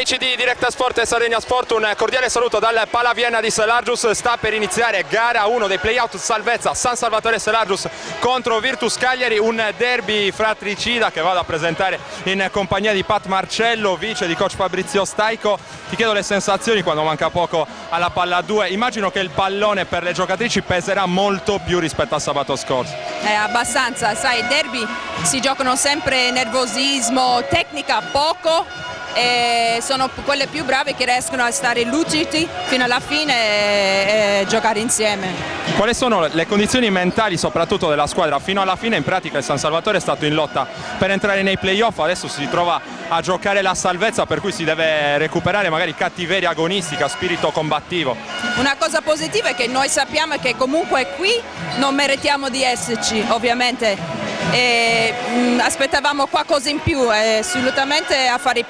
Amici di Diretta Sport e Sardegna Sport, un cordiale saluto dal Pala Vienna di Selargius. Sta per iniziare gara 1 dei playout salvezza San Salvatore Selargius contro Virtus Cagliari, un derby fratricida che vado a presentare in compagnia di Pat Marcello, vice di coach Fabrizio Staico. Ti chiedo le sensazioni quando manca poco alla palla 2. Immagino che il pallone per le giocatrici peserà molto più rispetto a sabato scorso. Abbastanza, sai, i derby si giocano sempre nervosismo, tecnica poco. E sono quelle più brave che riescono a stare lucidi fino alla fine e giocare insieme. Quali sono le condizioni mentali soprattutto della squadra? Fino alla fine in pratica il San Salvatore è stato in lotta per entrare nei playoff, adesso si trova a giocare la salvezza, per cui si deve recuperare magari cattiveria agonistica, spirito combattivo. Una cosa positiva è che noi sappiamo che comunque qui non meritiamo di esserci, ovviamente. Aspettavamo qualcosa in più, assolutamente a fare i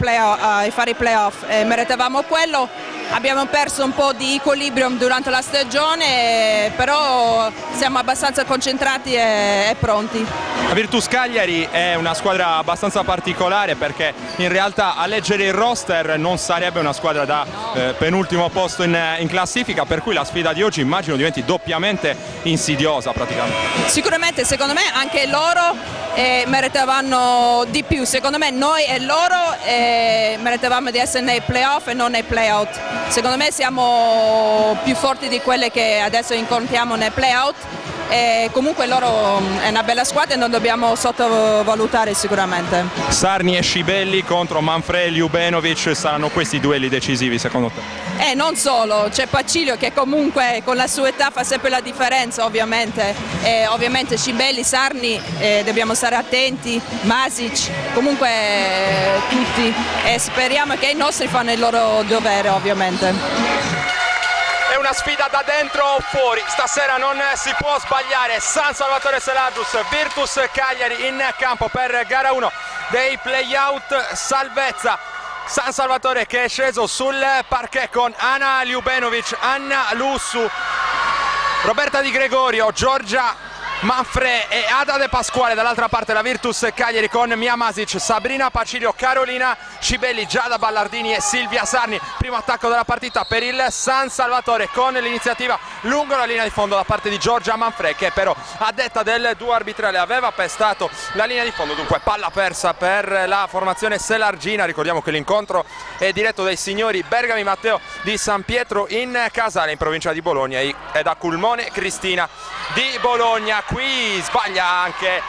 playoff, meritavamo quello. Abbiamo perso un po' di equilibrium durante la stagione, però siamo abbastanza concentrati e pronti. La Virtus Cagliari è una squadra abbastanza particolare perché in realtà a leggere il roster non sarebbe una squadra da penultimo posto in classifica, per cui la sfida di oggi immagino diventi doppiamente insidiosa praticamente. Sicuramente, secondo me anche loro meritavano di più, secondo me noi e loro meritavamo di essere nei playoff e non nei playout. Secondo me siamo più forti di quelle che adesso incontriamo nei playout. E comunque loro è una bella squadra e non dobbiamo sottovalutare sicuramente. Sarni e Scibelli contro Manfred e Ljubenovic, saranno questi i duelli decisivi secondo te? Non solo, c'è Pacilio che comunque con la sua età fa sempre la differenza ovviamente, ovviamente Scibelli, Sarni, dobbiamo stare attenti, Masic, comunque tutti, e speriamo che i nostri fanno il loro dovere ovviamente. È una sfida da dentro o fuori, stasera non si può sbagliare. San Salvatore Selargius, Virtus Cagliari in campo per gara 1 dei playout salvezza. San Salvatore che è sceso sul parquet con Ana Ljubenovic, Anna Lussu, Roberta Di Gregorio, Giorgia Manfred e Ada De Pasquale. Dall'altra parte la Virtus Cagliari con Mia Masic, Sabrina Pacilio, Carolina Scibelli, Giada Ballardini e Silvia Sarni. Primo attacco della partita per il San Salvatore con l'iniziativa lungo la linea di fondo da parte di Giorgia Manfred, che però a detta del duo arbitrale aveva pestato la linea di fondo. Dunque palla persa per la formazione selargina. Ricordiamo che l'incontro è diretto dai signori Bergami Matteo di San Pietro in Casale in provincia di Bologna e da Culmone Cristina di Bologna. Qui sbaglia anche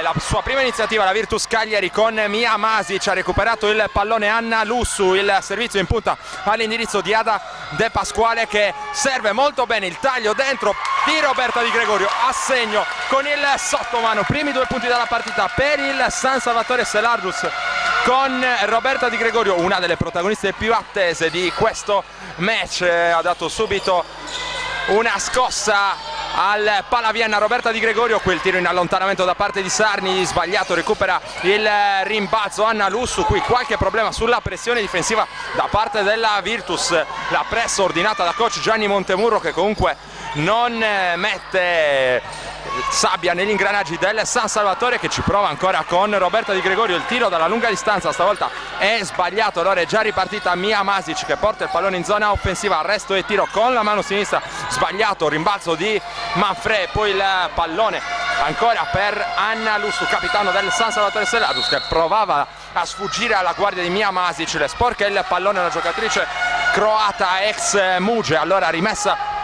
la sua prima iniziativa la Virtus Cagliari con Mia Masic, ha recuperato il pallone Anna Lussu, il servizio in punta all'indirizzo di Ada De Pasquale che serve molto bene il taglio dentro di Roberta Di Gregorio, a segno con il sottomano. Primi 2 punti dalla partita per il San Salvatore Selargius con Roberta Di Gregorio, una delle protagoniste più attese di questo match. Ha dato subito una scossa al Pala Vienna Roberta Di Gregorio, quel tiro in allontanamento da parte di Sarni sbagliato, recupera il rimbalzo Anna Lussu. Qui qualche problema sulla pressione difensiva da parte della Virtus, la press ordinata da coach Gianni Montemurro che comunque non mette sabbia negli ingranaggi del San Salvatore, che ci prova ancora con Roberta Di Gregorio. Il tiro dalla lunga distanza stavolta è sbagliato, allora è già ripartita Mia Masic che porta il pallone in zona offensiva, arresto e tiro con la mano sinistra sbagliato, rimbalzo di Manfred, poi il pallone ancora per Anna Lussu, capitano del San Salvatore Selargius, che provava a sfuggire alla guardia di Mia Masic, le sporca il pallone alla giocatrice croata ex Muge, allora rimessa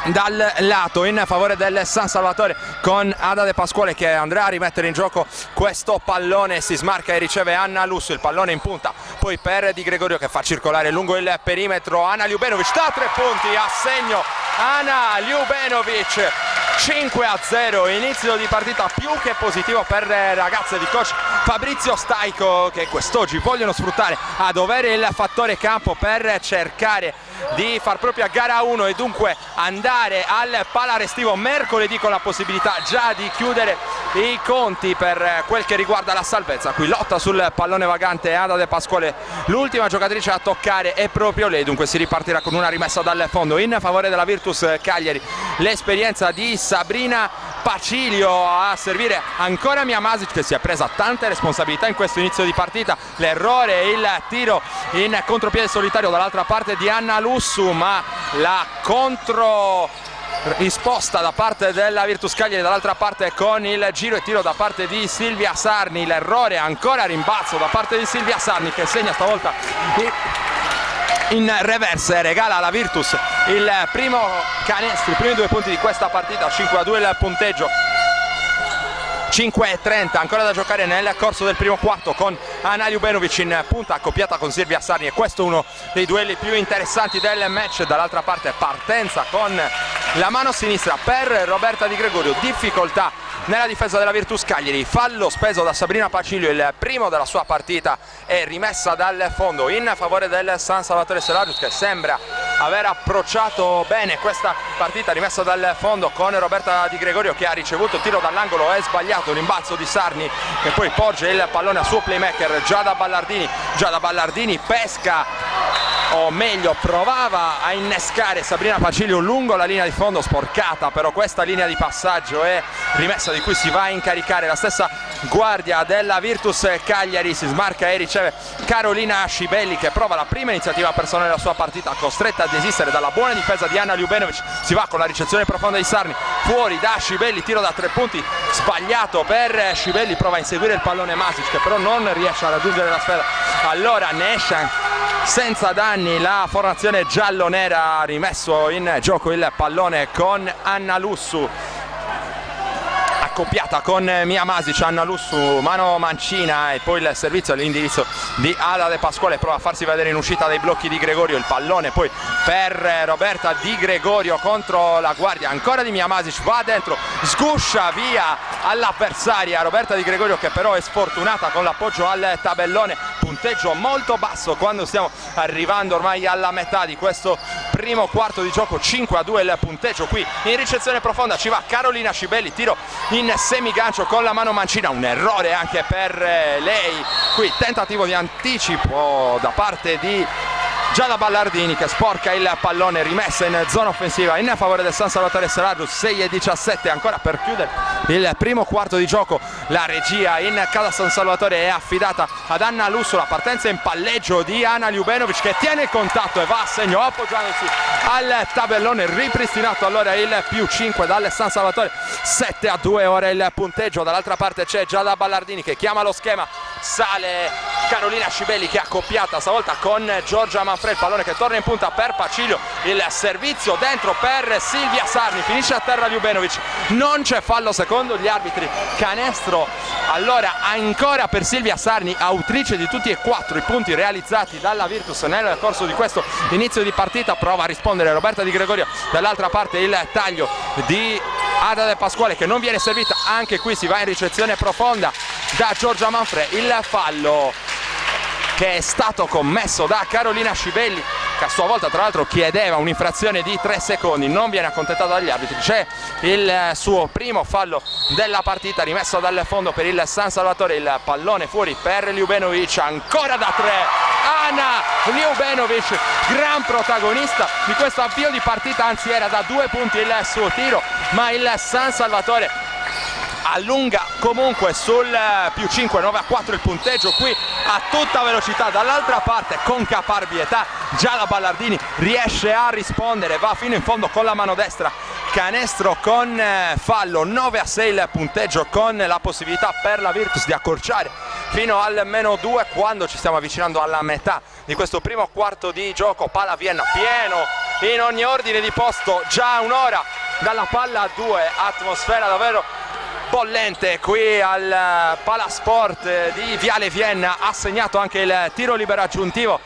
dal lato in favore del San Salvatore con Ada De Pasquale che andrà a rimettere in gioco questo pallone, si smarca e riceve Anna Lussu, il pallone in punta poi per Di Gregorio che fa circolare lungo il perimetro Ana Ljubenovic da 3 punti, a segno Ana Ljubenovic. 5-0, inizio di partita più che positivo per le ragazze di coach Fabrizio Staico che quest'oggi vogliono sfruttare a dovere il fattore campo per cercare di far propria gara 1 e dunque andare al Pala Restivo mercoledì con la possibilità già di chiudere i conti per quel che riguarda la salvezza. Qui lotta sul pallone vagante Ada De Pasquale, l'ultima giocatrice a toccare è proprio lei, dunque si ripartirà con una rimessa dal fondo in favore della Virtus Cagliari. L'esperienza di Sabrina Pacilio a servire ancora Miamasic, che si è presa tante responsabilità in questo inizio di partita, l'errore, il tiro in contropiede solitario dall'altra parte di Annalussu, ma la contro risposta da parte della Virtus Cagliari dall'altra parte con il giro e tiro da parte di Silvia Sarni, l'errore ancora a rimbalzo da parte di Silvia Sarni, che segna stavolta in reverse, regala alla Virtus il primo canestro, i primi 2 punti di questa partita, 5-2 il punteggio. 5:30 ancora da giocare nel corso del primo quarto, con Ana Ljubenovic in punta accoppiata con Silvia Sarni, e questo è uno dei duelli più interessanti del match. Dall'altra parte partenza con la mano sinistra per Roberta Di Gregorio, difficoltà nella difesa della Virtus Cagliari, fallo speso da Sabrina Pacilio, il primo della sua partita, e rimessa dal fondo in favore del San Salvatore Selagius, che sembra aver approcciato bene questa partita. Rimessa dal fondo con Roberta Di Gregorio, che ha ricevuto il tiro dall'angolo, è sbagliato, l'imbalzo di Sarni che poi porge il pallone al suo playmaker Giada Ballardini pesca, o meglio provava a innescare Sabrina Pacilio lungo la linea di fondo, sporcata però questa linea di passaggio, e rimessa di cui si va a incaricare la stessa guardia della Virtus Cagliari. Si smarca e riceve Carolina Scibelli, che prova la prima iniziativa personale della sua partita, costretta a desistere dalla buona difesa di Ana Ljubenovic. Si va con la ricezione profonda di Sarni, fuori da Scibelli, tiro da 3 punti sbagliato per Scibelli, prova a inseguire il pallone Masic, che però non riesce a raggiungere la sfera. Allora ne esce senza danni la formazione giallonera, ha rimesso in gioco il pallone con Annalussu, accoppiata con Miamasic. Annalussu, mano mancina, e poi il servizio all'indirizzo di Ada De Pasquale, prova a farsi vedere in uscita dai blocchi di Gregorio, il pallone poi per Roberta Di Gregorio contro la guardia ancora di Miamasic, va dentro, sguscia via all'avversaria Roberta Di Gregorio, che però è sfortunata con l'appoggio al tabellone. Punteggio molto basso quando stiamo arrivando ormai alla metà di questo primo quarto di gioco, 5-2 il punteggio. Qui in ricezione profonda ci va Carolina Scibelli, tiro in semigancio con la mano mancina, un errore anche per lei. Qui tentativo di anticipo da parte di Giada Ballardini, che sporca il pallone, rimessa in zona offensiva in favore del San Salvatore Selagius. 6:17 ancora per chiudere il primo quarto di gioco. La regia in casa San Salvatore è affidata ad Annalussu, la partenza in palleggio di Ana Ljubenovic, che tiene il contatto e va a segno appoggiandosi al tabellone, ripristinato allora il +5 dal San Salvatore. 7-2 ora il punteggio. Dall'altra parte c'è Giada Ballardini che chiama lo schema, sale Carolina Scibelli, che è accoppiata stavolta con Giorgia Manfredi, il pallone che torna in punta per Pacilio, il servizio dentro per Silvia Sarni, finisce a terra Ljubenovic, non c'è fallo secondo gli arbitri, canestro allora ancora per Silvia Sarni, autrice di tutti e 4 i punti realizzati dalla Virtus nel corso di questo inizio di partita. Prova a rispondere Roberta Di Gregorio, dall'altra parte il taglio di Ada De Pasquale, che non viene servita, anche qui si va in ricezione profonda da Giorgia Manfredi. Il fallo che è stato commesso da Carolina Scibelli, che a sua volta tra l'altro chiedeva un'infrazione di 3 secondi, non viene accontentato dagli arbitri. C'è il suo primo fallo della partita, rimesso dal fondo per il San Salvatore, il pallone fuori per Ljubenovic, ancora da 3 Ana Ljubenovic, gran protagonista di questo avvio di partita, anzi era da 2 punti il suo tiro, ma il San Salvatore allunga comunque sul +5, 9-4 il punteggio qui a tutta velocità. Dall'altra parte con caparbietà Giada Ballardini riesce a rispondere, va fino in fondo con la mano destra, canestro con fallo. 9-6 il punteggio, con la possibilità per la Virtus di accorciare fino al -2 quando ci stiamo avvicinando alla metà di questo primo quarto di gioco. Palla Vienna pieno in ogni ordine di posto, già un'ora dalla palla a 2, atmosfera davvero bollente qui al Palasport di Viale Vienna. Ha segnato anche il tiro libero aggiuntivo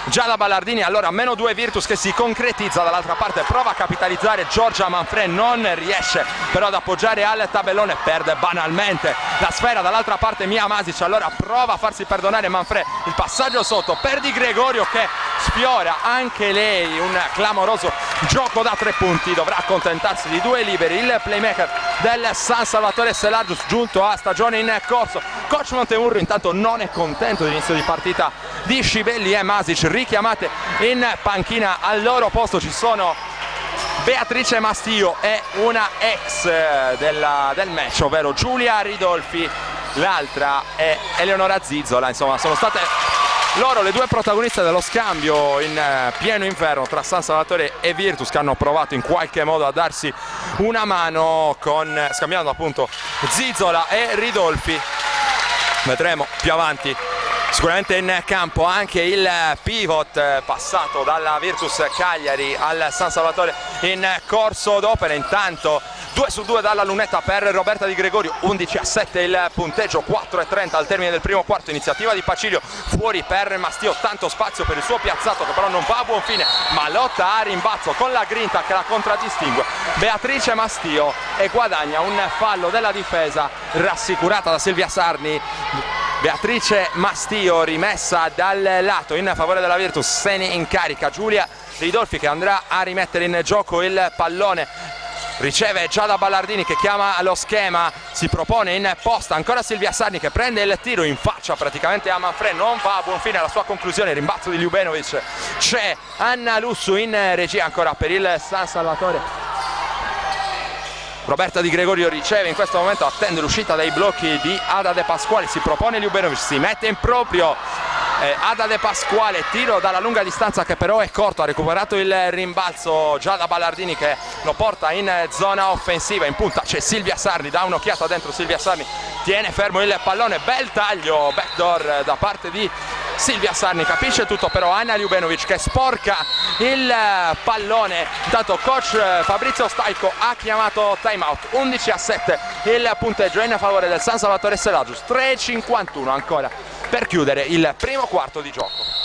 Giada Ballardini, allora -2 Virtus, che si concretizza. Dall'altra parte prova a capitalizzare Giorgia Manfredi, non riesce però ad appoggiare al tabellone, perde banalmente la sfera. Dall'altra parte Miamasic, allora prova a farsi perdonare Manfredi, il passaggio sotto per Di Gregorio, che sfiora anche lei un clamoroso gioco da 3 punti. Dovrà accontentarsi di 2 liberi il playmaker del San Salvatore Selagius, giunto a stagione in corso. Coach Montemurro intanto non è contento dell'inizio di partita di Scibelli e Masic, richiamate in panchina. Al loro posto ci sono Beatrice Mastio è una ex del match, ovvero Giulia Ridolfi, l'altra è Eleonora Zizzola. Insomma, sono state loro le due protagoniste dello scambio in pieno inverno tra San Salvatore e Virtus, che hanno provato in qualche modo a darsi una mano scambiando appunto Zizzola e Ridolfi. Vedremo più avanti sicuramente in campo anche il pivot passato dalla Virtus Cagliari al San Salvatore in corso d'opera. Intanto 2-2 dalla lunetta per Roberta Di Gregorio, 11-7 il punteggio, 4:30 al termine del primo quarto. Iniziativa di Pacilio, fuori per Mastio, tanto spazio per il suo piazzato che però non va a buon fine, ma lotta a rimbalzo con la grinta che la contraddistingue Beatrice Mastio e guadagna un fallo della difesa rassicurata da Silvia Sarni. Beatrice Mastio rimessa dal lato in favore della Virtus, se ne incarica Giulia Ridolfi che andrà a rimettere in gioco il pallone. Riceve Giada Ballardini che chiama lo schema, si propone in posta, ancora Silvia Sarni che prende il tiro in faccia praticamente a Manfred, non va a buon fine la sua conclusione, rimbalzo di Ljubenovic. C'è Anna Lussu in regia ancora per il San Salvatore. Roberta Di Gregorio riceve in questo momento, attende l'uscita dai blocchi di Ada De Pasquale, si propone Ljubenovic, si mette in proprio Ada De Pasquale, tiro dalla lunga distanza che però è corto, ha recuperato il rimbalzo Giada Ballardini che lo porta in zona offensiva. In punta c'è Silvia Sarni, dà un'occhiata dentro Silvia Sarni, tiene fermo il pallone, bel taglio backdoor da parte di Silvia Sarni, capisce tutto però Anna Ljubenovic che sporca il pallone. Intanto coach Fabrizio Staico ha chiamato timeout, 11-7 il punteggio in favore del San Salvatore Selagius, 3:51 ancora per chiudere il primo quarto di gioco.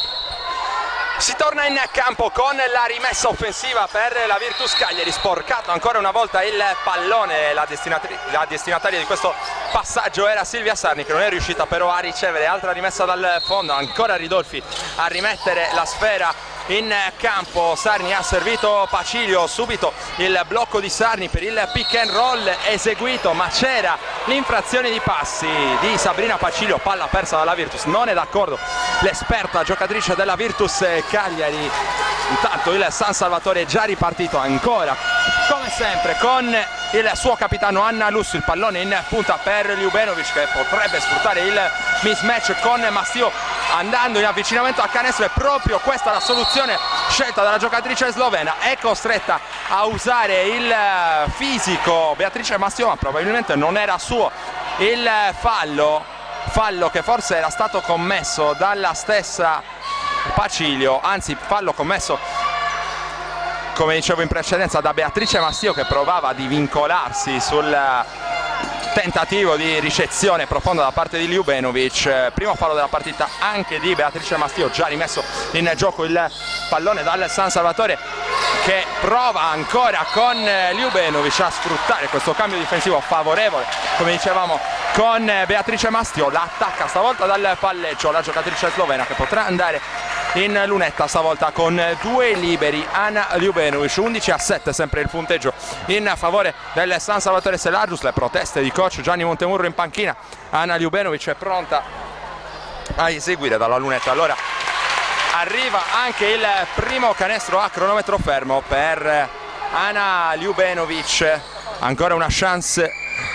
Si torna in campo con la rimessa offensiva per la Virtus Cagliari, sporcato ancora una volta il pallone, la destinataria di questo passaggio era Silvia Sarni che non è riuscita però a ricevere, altra rimessa dal fondo, ancora Ridolfi a rimettere la sfera in campo. Sarni ha servito Pacilio, subito il blocco di Sarni per il pick and roll eseguito, ma c'era l'infrazione di passi di Sabrina Pacilio, palla persa dalla Virtus, non è d'accordo l'esperta giocatrice della Virtus Cagliari. Intanto il San Salvatore è già ripartito ancora come sempre con il suo capitano Anna Lussu, il pallone in punta per Ljubenovic che potrebbe sfruttare il mismatch con Mastio andando in avvicinamento al canestro, e proprio questa è la soluzione scelta dalla giocatrice slovena. È costretta a usare il fisico Beatrice Mastio, ma probabilmente non era suo il fallo che forse era stato commesso dalla stessa Pacilio, anzi fallo commesso come dicevo in precedenza da Beatrice Mastio che provava a divincolarsi sul tentativo di ricezione profonda da parte di Ljubenovic. Primo fallo della partita anche di Beatrice Mastio, già rimesso in gioco il pallone dal San Salvatore che prova ancora con Ljubenovic a sfruttare questo cambio difensivo favorevole, come dicevamo, con Beatrice Mastio. L'attacca stavolta dal palleggio la giocatrice slovena che potrà andare in lunetta stavolta con due liberi. Anna Ljubenovic, 11-7 sempre il punteggio in favore del San Salvatore Selagius. Le proteste di coach Gianni Montemurro in panchina. Anna Ljubenovic è pronta a eseguire dalla lunetta. Allora arriva anche il primo canestro a cronometro fermo per Anna Ljubenovic, ancora una chance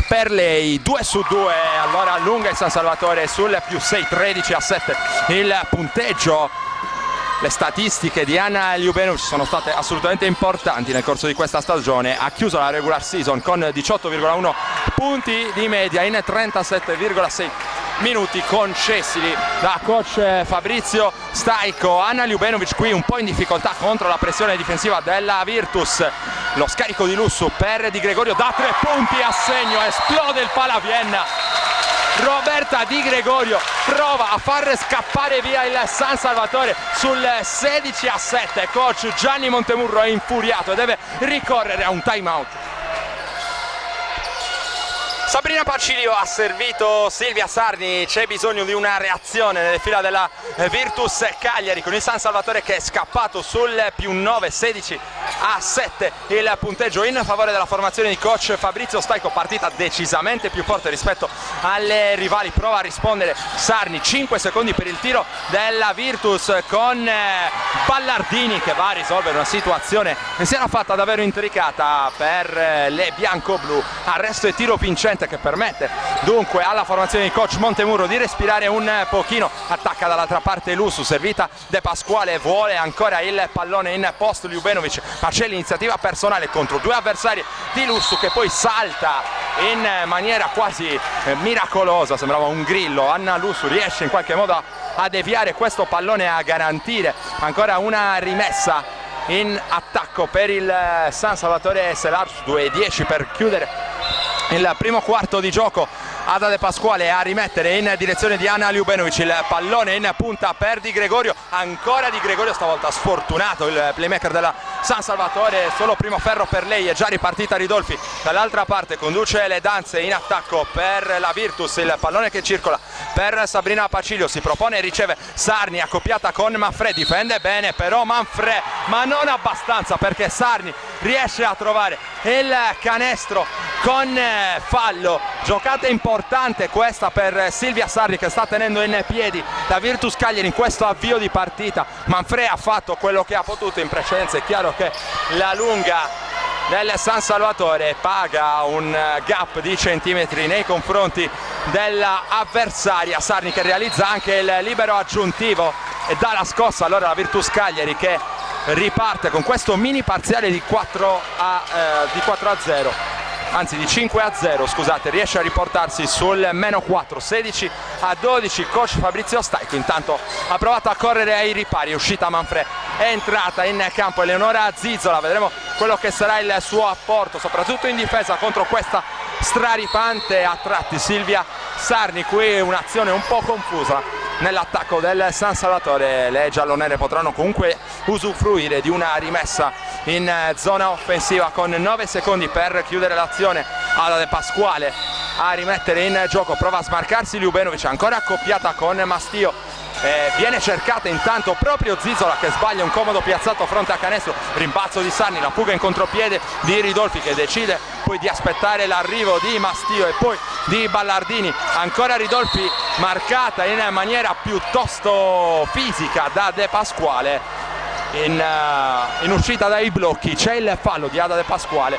per lei, 2-2. Allora allunga il San Salvatore sul +6, 13-7 il punteggio. Le statistiche di Anna Ljubenovic sono state assolutamente importanti nel corso di questa stagione. Ha chiuso la regular season con 18,1 punti di media in 37,6 minuti concessi da coach Fabrizio Staico. Anna Ljubenovic qui un po' in difficoltà contro la pressione difensiva della Virtus. Lo scarico di Lussu per Di Gregorio da 3 punti a segno, esplode il palavienna. Roberta Di Gregorio prova a far scappare via il San Salvatore sul 16-7. Coach Gianni Montemurro è infuriato e deve ricorrere a un timeout. Sabrina Pacilio ha servito Silvia Sarni, c'è bisogno di una reazione nelle fila della Virtus Cagliari con il San Salvatore che è scappato sul +9, 16-7 il punteggio in favore della formazione di coach Fabrizio Staico. Partita decisamente più forte rispetto alle rivali, prova a rispondere Sarni, 5 secondi per il tiro della Virtus con Ballardini che va a risolvere una situazione che si era fatta davvero intricata per le bianco-blu. Arresto e tiro vincente che permette dunque alla formazione di coach Montemurro di respirare un pochino. Attacca dall'altra parte Lussu, servita De Pasquale, vuole ancora il pallone in post Ljubenovic, ma c'è l'iniziativa personale contro due avversari di Lussu che poi salta in maniera quasi miracolosa, sembrava un grillo. Anna Lussu riesce in qualche modo a deviare questo pallone, a garantire ancora una rimessa in attacco per il San Salvatore Selar. 2:10 per chiudere il primo quarto di gioco. Ada De Pasquale a rimettere in direzione di Ana Ljubenovic, il pallone in punta per Di Gregorio, ancora Di Gregorio, stavolta sfortunato il playmaker della San Salvatore, solo primo ferro per lei, è già ripartita Ridolfi dall'altra parte, conduce le danze in attacco per la Virtus, il pallone che circola per Sabrina Pacilio, si propone e riceve Sarni accoppiata con Manfred, difende bene però Manfred, ma non abbastanza perché Sarni riesce a trovare il canestro con fallo. Giocata importante questa per Silvia Sarni che sta tenendo in piedi la Virtus Cagliari in questo avvio di partita. Manfred ha fatto quello che ha potuto in precedenza, è chiaro che la lunga del San Salvatore paga un gap di centimetri nei confronti dell'avversaria. Sarni che realizza anche il libero aggiuntivo e dà la scossa allora la Virtus Cagliari che riparte con questo mini parziale di 4 a 0. Anzi di 5-0, scusate, riesce a riportarsi sul -4, 16-12. Coach Fabrizio Staico intanto ha provato a correre ai ripari, è uscita Manfred, è entrata in campo Eleonora Zizzola, vedremo quello che sarà il suo apporto, soprattutto in difesa contro questa straripante a tratti Silvia Sarni. Qui un'azione un po' confusa nell'attacco del San Salvatore, le giallonere potranno comunque usufruire di una rimessa in zona offensiva con 9 secondi per chiudere l'azione. Ada De Pasquale a rimettere in gioco, prova a smarcarsi Ljubenovic, ancora accoppiata con Mastio, viene cercata intanto proprio Zizzola che sbaglia un comodo piazzato fronte a canestro, rimbalzo di Sarni, la fuga in contropiede di Ridolfi che decide poi di aspettare l'arrivo di Mastio e poi di Ballardini, ancora Ridolfi marcata in maniera piuttosto fisica da De Pasquale in uscita dai blocchi. C'è il fallo di Ada De Pasquale,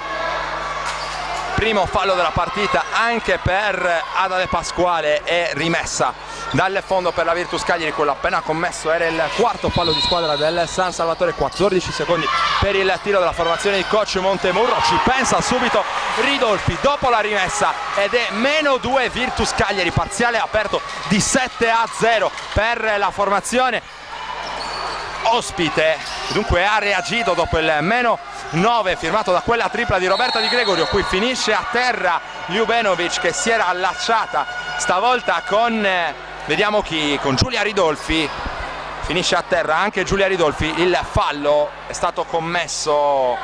primo fallo della partita anche per Ada De Pasquale, e rimessa dal fondo per la Virtus Cagliari. Quello appena commesso era il quarto fallo di squadra del San Salvatore. 14 secondi per il tiro della formazione di coach Montemurro, ci pensa subito Ridolfi dopo la rimessa ed è -2 Virtus Cagliari, parziale aperto di 7-0 per la formazione ospite. Dunque ha reagito dopo il -9 firmato da quella tripla di Roberta Di Gregorio. Qui finisce a terra Ljubenovic che si era allacciata stavolta con vediamo chi, con Giulia Ridolfi. Finisce a terra anche Giulia Ridolfi, il fallo è stato commesso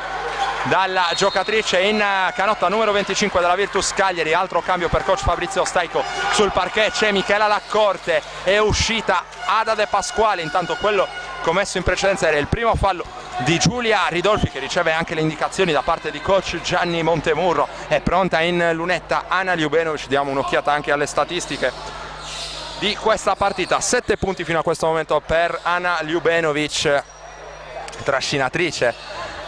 dalla giocatrice in canotta numero 25 della Virtus Cagliari. Altro cambio per coach Fabrizio Staico sul parquet, c'è Michela Laccorte, è uscita Ada De Pasquale, intanto quello commesso in precedenza era il primo fallo di Giulia Ridolfi che riceve anche le indicazioni da parte di coach Gianni Montemurro. È pronta in lunetta Ana Ljubenovic, diamo un'occhiata anche alle statistiche di questa partita. 7 punti fino a questo momento per Ana Ljubenovic, trascinatrice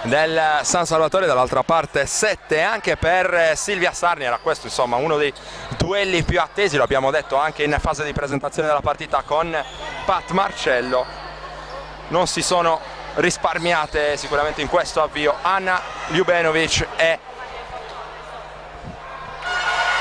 del San Salvatore, dall'altra parte 7 anche per Silvia Sarni. Era questo insomma uno dei duelli più attesi, lo abbiamo detto anche in fase di presentazione della partita con Pat Marcello. Non si sono risparmiate sicuramente in questo avvio Ana Ljubenovic e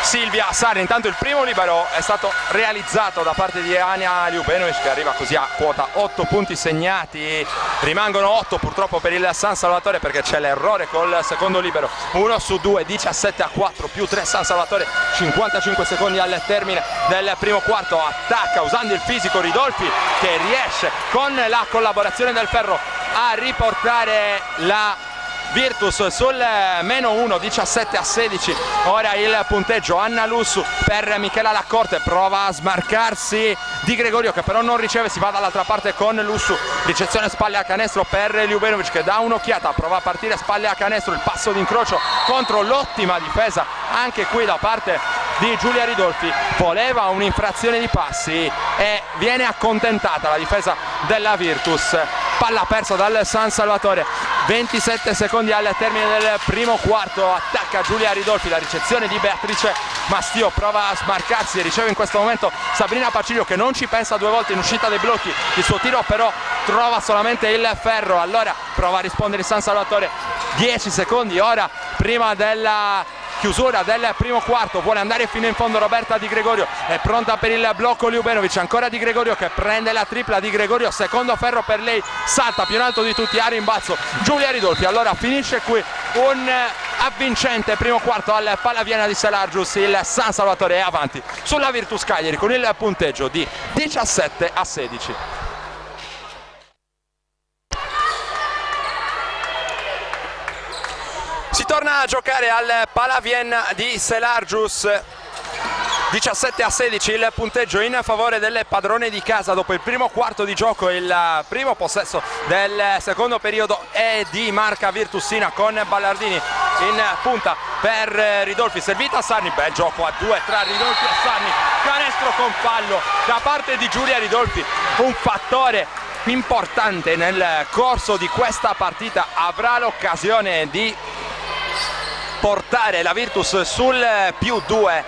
Silvia Sarni. Intanto il primo libero è stato realizzato da parte di Ana Ljubenovic che arriva così a quota 8 punti segnati. Rimangono 8 purtroppo per il San Salvatore perché c'è l'errore col secondo libero. 1 su 2, 17-4 più 3 San Salvatore, 55 secondi al termine del primo quarto. Attacca usando il fisico Ridolfi che riesce con la collaborazione del ferro a riportare la Virtus sul -1, 17-16. Ora il punteggio. Anna Lussu per Michela Laccorte, prova a smarcarsi Di Gregorio che però non riceve, si va dall'altra parte con Lussu, ricezione spalle a canestro per Ljubenovic che dà un'occhiata, prova a partire spalle a canestro, il passo d'incrocio contro l'ottima difesa anche qui da parte di Giulia Ridolfi, voleva un'infrazione di passi e viene accontentata la difesa della Virtus. Palla persa dal San Salvatore, 27 secondi al termine del primo quarto, attacca Giulia Ridolfi, la ricezione di Beatrice Mastio, prova a smarcarsi e riceve in questo momento Sabrina Pacilio che non ci pensa due volte in uscita dai blocchi, il suo tiro però trova solamente il ferro, allora prova a rispondere il San Salvatore, 10 secondi ora prima della chiusura del primo quarto, vuole andare fino in fondo Roberta Di Gregorio, è pronta per il blocco Ljubenovic, ancora Di Gregorio che prende la tripla, Di Gregorio secondo ferro per lei, salta più in alto di tutti a rimbalzo Giulia Ridolfi, allora finisce qui un avvincente primo quarto al Palaviana di Selargius, il San Salvatore è avanti sulla Virtus Cagliari con il punteggio di 17-16. Si torna a giocare al Palavien di Selargius, 17-16 il punteggio in favore delle padrone di casa dopo il primo quarto di gioco. Il primo possesso del secondo periodo è di marca virtusina con Ballardini in punta per Ridolfi, servita a Sarni, bel gioco a due tra Ridolfi e Sarni, canestro con fallo da parte di Giulia Ridolfi, un fattore importante nel corso di questa partita, avrà l'occasione di portare la Virtus sul +2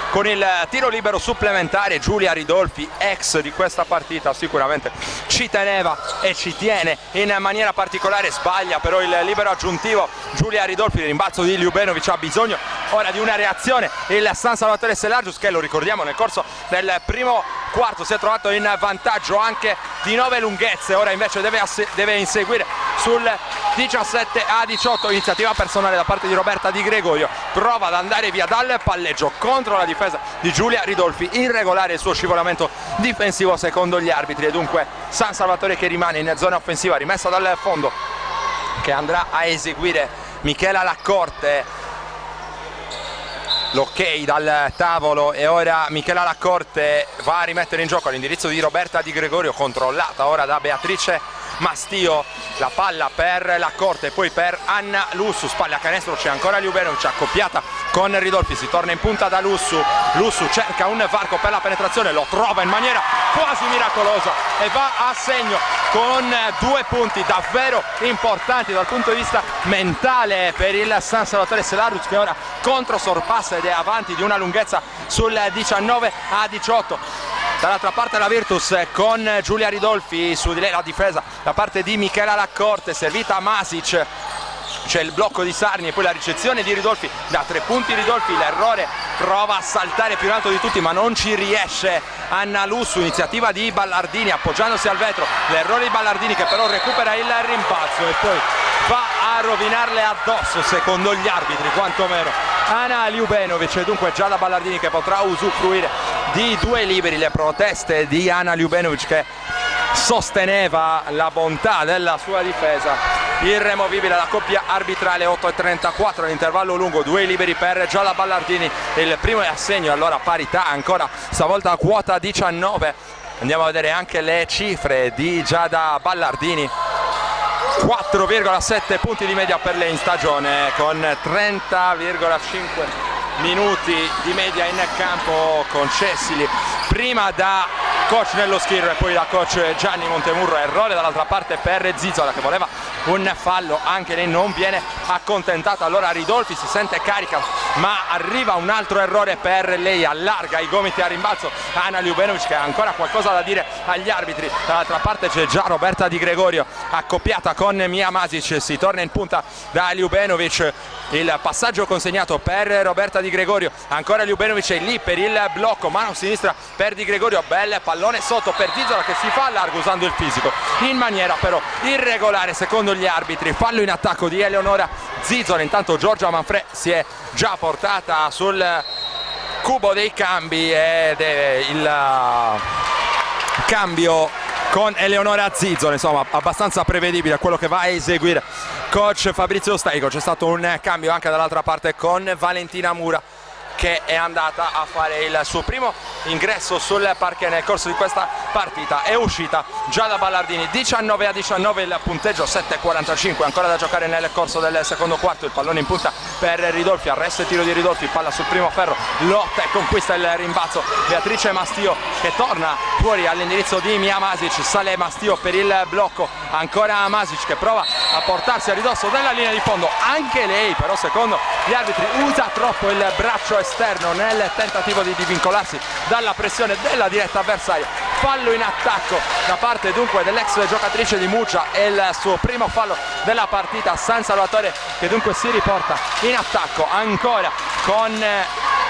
con il tiro libero supplementare. Giulia Ridolfi, ex di questa partita, sicuramente ci teneva e ci tiene in maniera particolare, sbaglia però il libero aggiuntivo Giulia Ridolfi, il rimbalzo di Ljubenovic ha bisogno ora di una reazione, il San Salvatore Selargius che, lo ricordiamo, nel corso del primo quarto si è trovato in vantaggio anche di 9 lunghezze, ora invece deve inseguire sul 17-18, iniziativa personale da parte di Roberta Di Gregorio, prova ad andare via dal palleggio contro la difesa di Giulia Ridolfi, irregolare il suo scivolamento difensivo secondo gli arbitri e dunque San Salvatore che rimane in zona offensiva, rimessa dal fondo che andrà a eseguire Michela Laccorte. L'ok dal tavolo e ora Michela Laccorte va a rimettere in gioco all'indirizzo di Roberta Di Gregorio, controllata ora da Beatrice Mastio, la palla per Laccorte e poi per Anna Lussu, spalla a canestro, c'è ancora Ljubenovic accoppiata con Ridolfi, si torna in punta da Lussu, Lussu cerca un varco per la penetrazione, lo trova in maniera quasi miracolosa e va a segno con 2 punti davvero importanti dal punto di vista mentale per il San Salvatore Selargius che ora controsorpassa ed è avanti di una lunghezza sul 19-18. Dall'altra parte la Virtus con Giulia Ridolfi, su di lei la difesa da parte di Michela Laccorte, servita a Masic, c'è il blocco di Sarni e poi la ricezione di Ridolfi da 3 punti. Ridolfi, l'errore, prova a saltare più in alto di tutti ma non ci riesce Anna Lussu, iniziativa di Ballardini appoggiandosi al vetro, l'errore di Ballardini che però recupera il rimbalzo e poi va a rovinarle addosso secondo gli arbitri quantomeno Ana Ljubenovic, e dunque già da Ballardini che potrà usufruire di 2 liberi. Le proteste di Ana Ljubenovic che sosteneva la bontà della sua difesa, irremovibile la coppia arbitrale. 8:34 all'intervallo lungo, 2 liberi per Giada Ballardini, il primo è a segno, allora parità ancora stavolta a quota 19. Andiamo a vedere anche le cifre di Giada Ballardini, 4,7 punti di media per lei in stagione con 30,5 minuti di media in campo concessi prima da coach Nello Schirro e poi da coach Gianni Montemurro. Errore dall'altra parte per Zizola che voleva un fallo, anche lei non viene accontentata, allora Ridolfi si sente carica ma arriva un altro errore per lei, allarga i gomiti a rimbalzo Ana Ljubenovic che ha ancora qualcosa da dire agli arbitri. Dall'altra parte c'è già Roberta Di Gregorio accoppiata con Mia Masic, si torna in punta da Ljubenovic, il passaggio consegnato per Roberta Di Gregorio, ancora Ljubenovic è lì per il blocco, mano sinistra per Di Gregorio, bel pallone sotto per Zizola che si fa largo usando il fisico in maniera però irregolare secondo gli arbitri. Fallo in attacco di Eleonora Zizola, intanto Giorgia Manfrè si è già portata sul cubo dei cambi ed è il cambio con Eleonora Zizola, insomma abbastanza prevedibile quello che va a eseguire coach Fabrizio Staico. C'è stato un cambio anche dall'altra parte con Valentina Mura che è andata a fare il suo primo ingresso sul parquet nel corso di questa partita. È uscita Giada Ballardini, 19-19 il punteggio, 7-45 ancora da giocare nel corso del secondo quarto. Il pallone in punta per Ridolfi, arresto e tiro di Ridolfi, palla sul primo ferro, lotta e conquista il rimbalzo. Beatrice Mastio che torna fuori all'indirizzo di Mia Masic, sale Mastio per il blocco, ancora Masic che prova a portarsi a ridosso della linea di fondo, anche lei però secondo gli arbitri usa troppo il braccio esterno nel tentativo di divincolarsi dalla pressione della diretta avversaria. Fallo in attacco da parte dunque dell'ex giocatrice di Muggia, è il suo primo fallo della partita. San Salvatore che dunque si riporta in attacco ancora con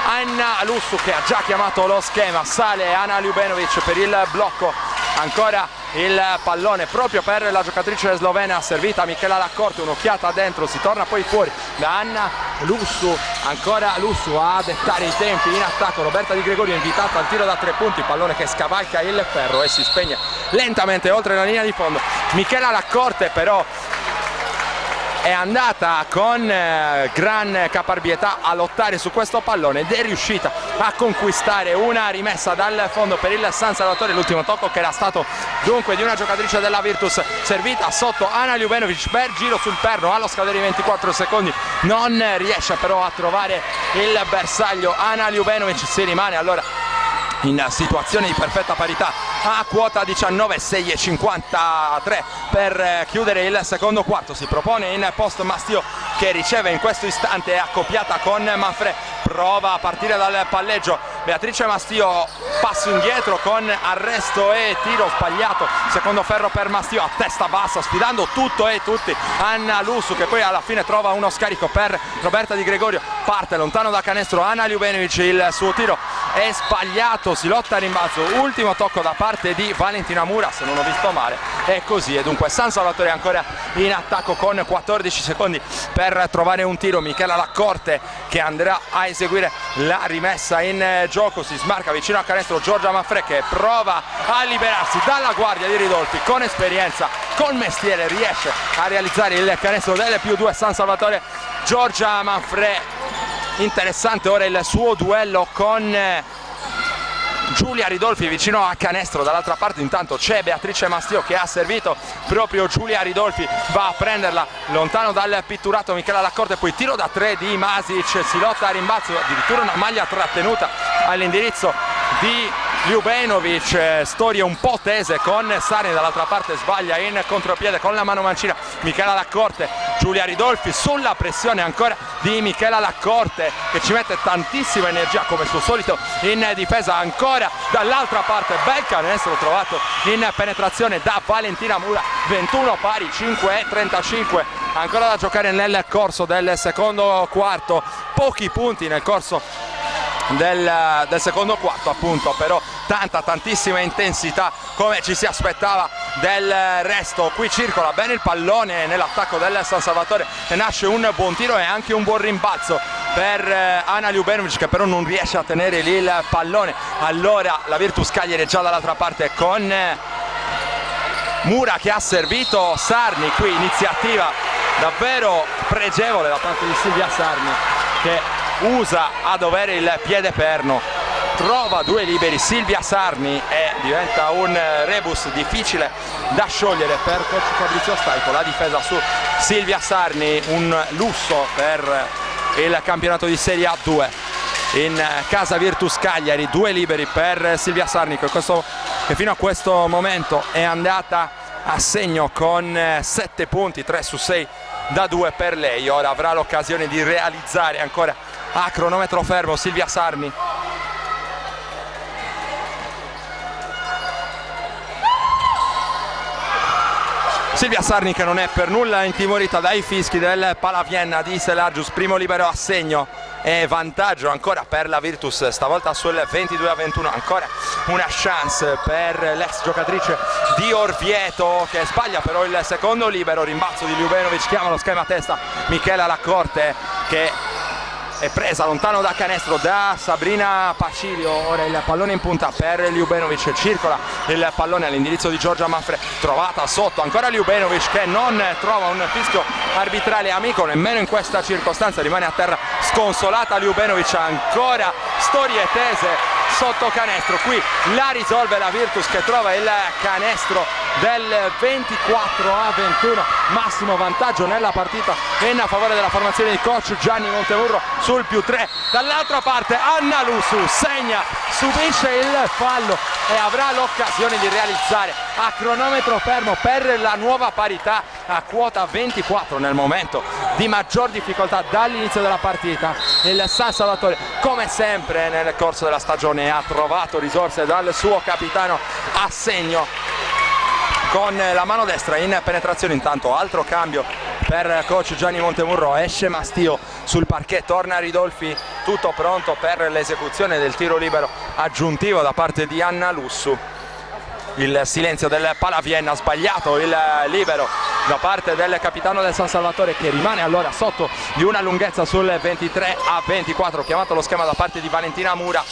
Anna Lussu che ha già chiamato lo schema, sale Ana Ljubenovic per il blocco, ancora il pallone proprio per la giocatrice slovena servita Michela Laccorte, un'occhiata dentro, si torna poi fuori da Anna Lussu, ancora Lussu a dettare i tempi in attacco. Roberta Di Gregorio invitata al tiro da 3 punti, pallone che scavalca il ferro e si spegne lentamente oltre la linea di fondo. Michela Laccorte però è andata con gran caparbietà a lottare su questo pallone ed è riuscita a conquistare una rimessa dal fondo per il San Salvatore. L'ultimo tocco che era stato dunque di una giocatrice della Virtus, servita sotto Ana Ljubenovic per giro sul perno allo scadere di 24 secondi, non riesce però a trovare il bersaglio. Ana Ljubenovic si rimane allora in situazione di perfetta parità a quota 19, 6,53 per chiudere il secondo quarto. Si propone in post Mastio che riceve in questo istante, è accoppiata con Manfrè, prova a partire dal palleggio Beatrice Mastio, passo indietro con arresto e tiro sbagliato, secondo ferro per Mastio a testa bassa sfidando tutto e tutti Anna Lussu che poi alla fine trova uno scarico per Roberta Di Gregorio, parte lontano da canestro Ana Ljubenovic, il suo tiro è sbagliato, si lotta a rimbalzo, ultimo tocco da parte di Valentina Mura se non ho visto male, è così. E dunque San Salvatore ancora in attacco con 14 secondi per trovare un tiro. Michela Laccorte che andrà a eseguire la rimessa in gioco, si smarca vicino a canestro Giorgia Manfrè che prova a liberarsi dalla guardia di Ridolfi, con esperienza, con mestiere riesce a realizzare il canestro delle +2 San Salvatore. Giorgia Manfrè, interessante ora il suo duello con Giulia Ridolfi vicino a canestro. Dall'altra parte intanto c'è Beatrice Mastio che ha servito proprio Giulia Ridolfi, va a prenderla lontano dal pitturato Michela Laccorte, poi tiro da 3 di Masic, si lotta a rimbalzo, addirittura una maglia trattenuta all'indirizzo di Ljubenovic, storie un po' tese con Sarni, dall'altra parte sbaglia in contropiede con la mano mancina Michela Laccorte. Giulia Ridolfi sulla pressione ancora di Michela Laccorte che ci mette tantissima energia come suo solito in difesa, ancora dall'altra parte bel canestro trovato in penetrazione da Valentina Mura, 21 pari, 5,35 ancora da giocare nel corso del secondo quarto, pochi punti nel corso del secondo quarto appunto, però tantissima intensità come ci si aspettava del resto. Qui circola bene il pallone nell'attacco del San Salvatore e nasce un buon tiro e anche un buon rimbalzo per Ana Ljubenovic che però non riesce a tenere lì il pallone. Allora la Virtus Cagliari è già dall'altra parte con Mura che ha servito Sarni. Qui iniziativa davvero pregevole da parte di Silvia Sarni che usa a dovere il piede perno, trova 2 liberi Silvia Sarni e diventa un rebus difficile da sciogliere per coach Fabrizio Staico. La difesa su Silvia Sarni, un lusso per il campionato di Serie A2 in casa Virtus Cagliari, 2 liberi per Silvia Sarni che fino a questo momento è andata a segno con 7 punti, 3 su 6 da 2 per lei. Ora avrà l'occasione di realizzare ancora a cronometro fermo Silvia Sarni. Silvia Sarni che non è per nulla intimorita dai fischi del Palavienna di Selagius, primo libero a segno e vantaggio ancora per la Virtus, stavolta sul 22-21, ancora una chance per l'ex giocatrice di Orvieto che sbaglia però il secondo libero, rimbalzo di Ljubenovic, chiama lo schema a testa Michela Laccorte che è presa lontano da canestro da Sabrina Pacilio. Ora il pallone in punta per Ljubenovic, circola il pallone all'indirizzo di Giorgia Manfrè, trovata sotto ancora Ljubenovic che non trova un fischio arbitrale amico nemmeno in questa circostanza, rimane a terra sconsolata Ljubenovic, ancora storie tese sotto canestro. Qui la risolve la Virtus che trova il canestro del 24-21, massimo vantaggio nella partita in favore della formazione di coach Gianni Montemurro sul +3. Dall'altra parte Anna Lussu segna, subisce il fallo e avrà l'occasione di realizzare a cronometro fermo per la nuova parità a quota 24 nel momento di maggior difficoltà dall'inizio della partita. Il San Salvatore, come sempre nel corso della stagione, ha trovato risorse dal suo capitano a segno con la mano destra in penetrazione. Intanto altro cambio per coach Gianni Montemurro, esce Mastio sul parquet, torna Ridolfi, tutto pronto per l'esecuzione del tiro libero aggiuntivo da parte di Anna Lussu. Il silenzio del Palavienna, sbagliato il libero da parte del capitano del San Salvatore, che rimane allora sotto di una lunghezza sul 23-24, chiamato lo schema da parte di Valentina Mura.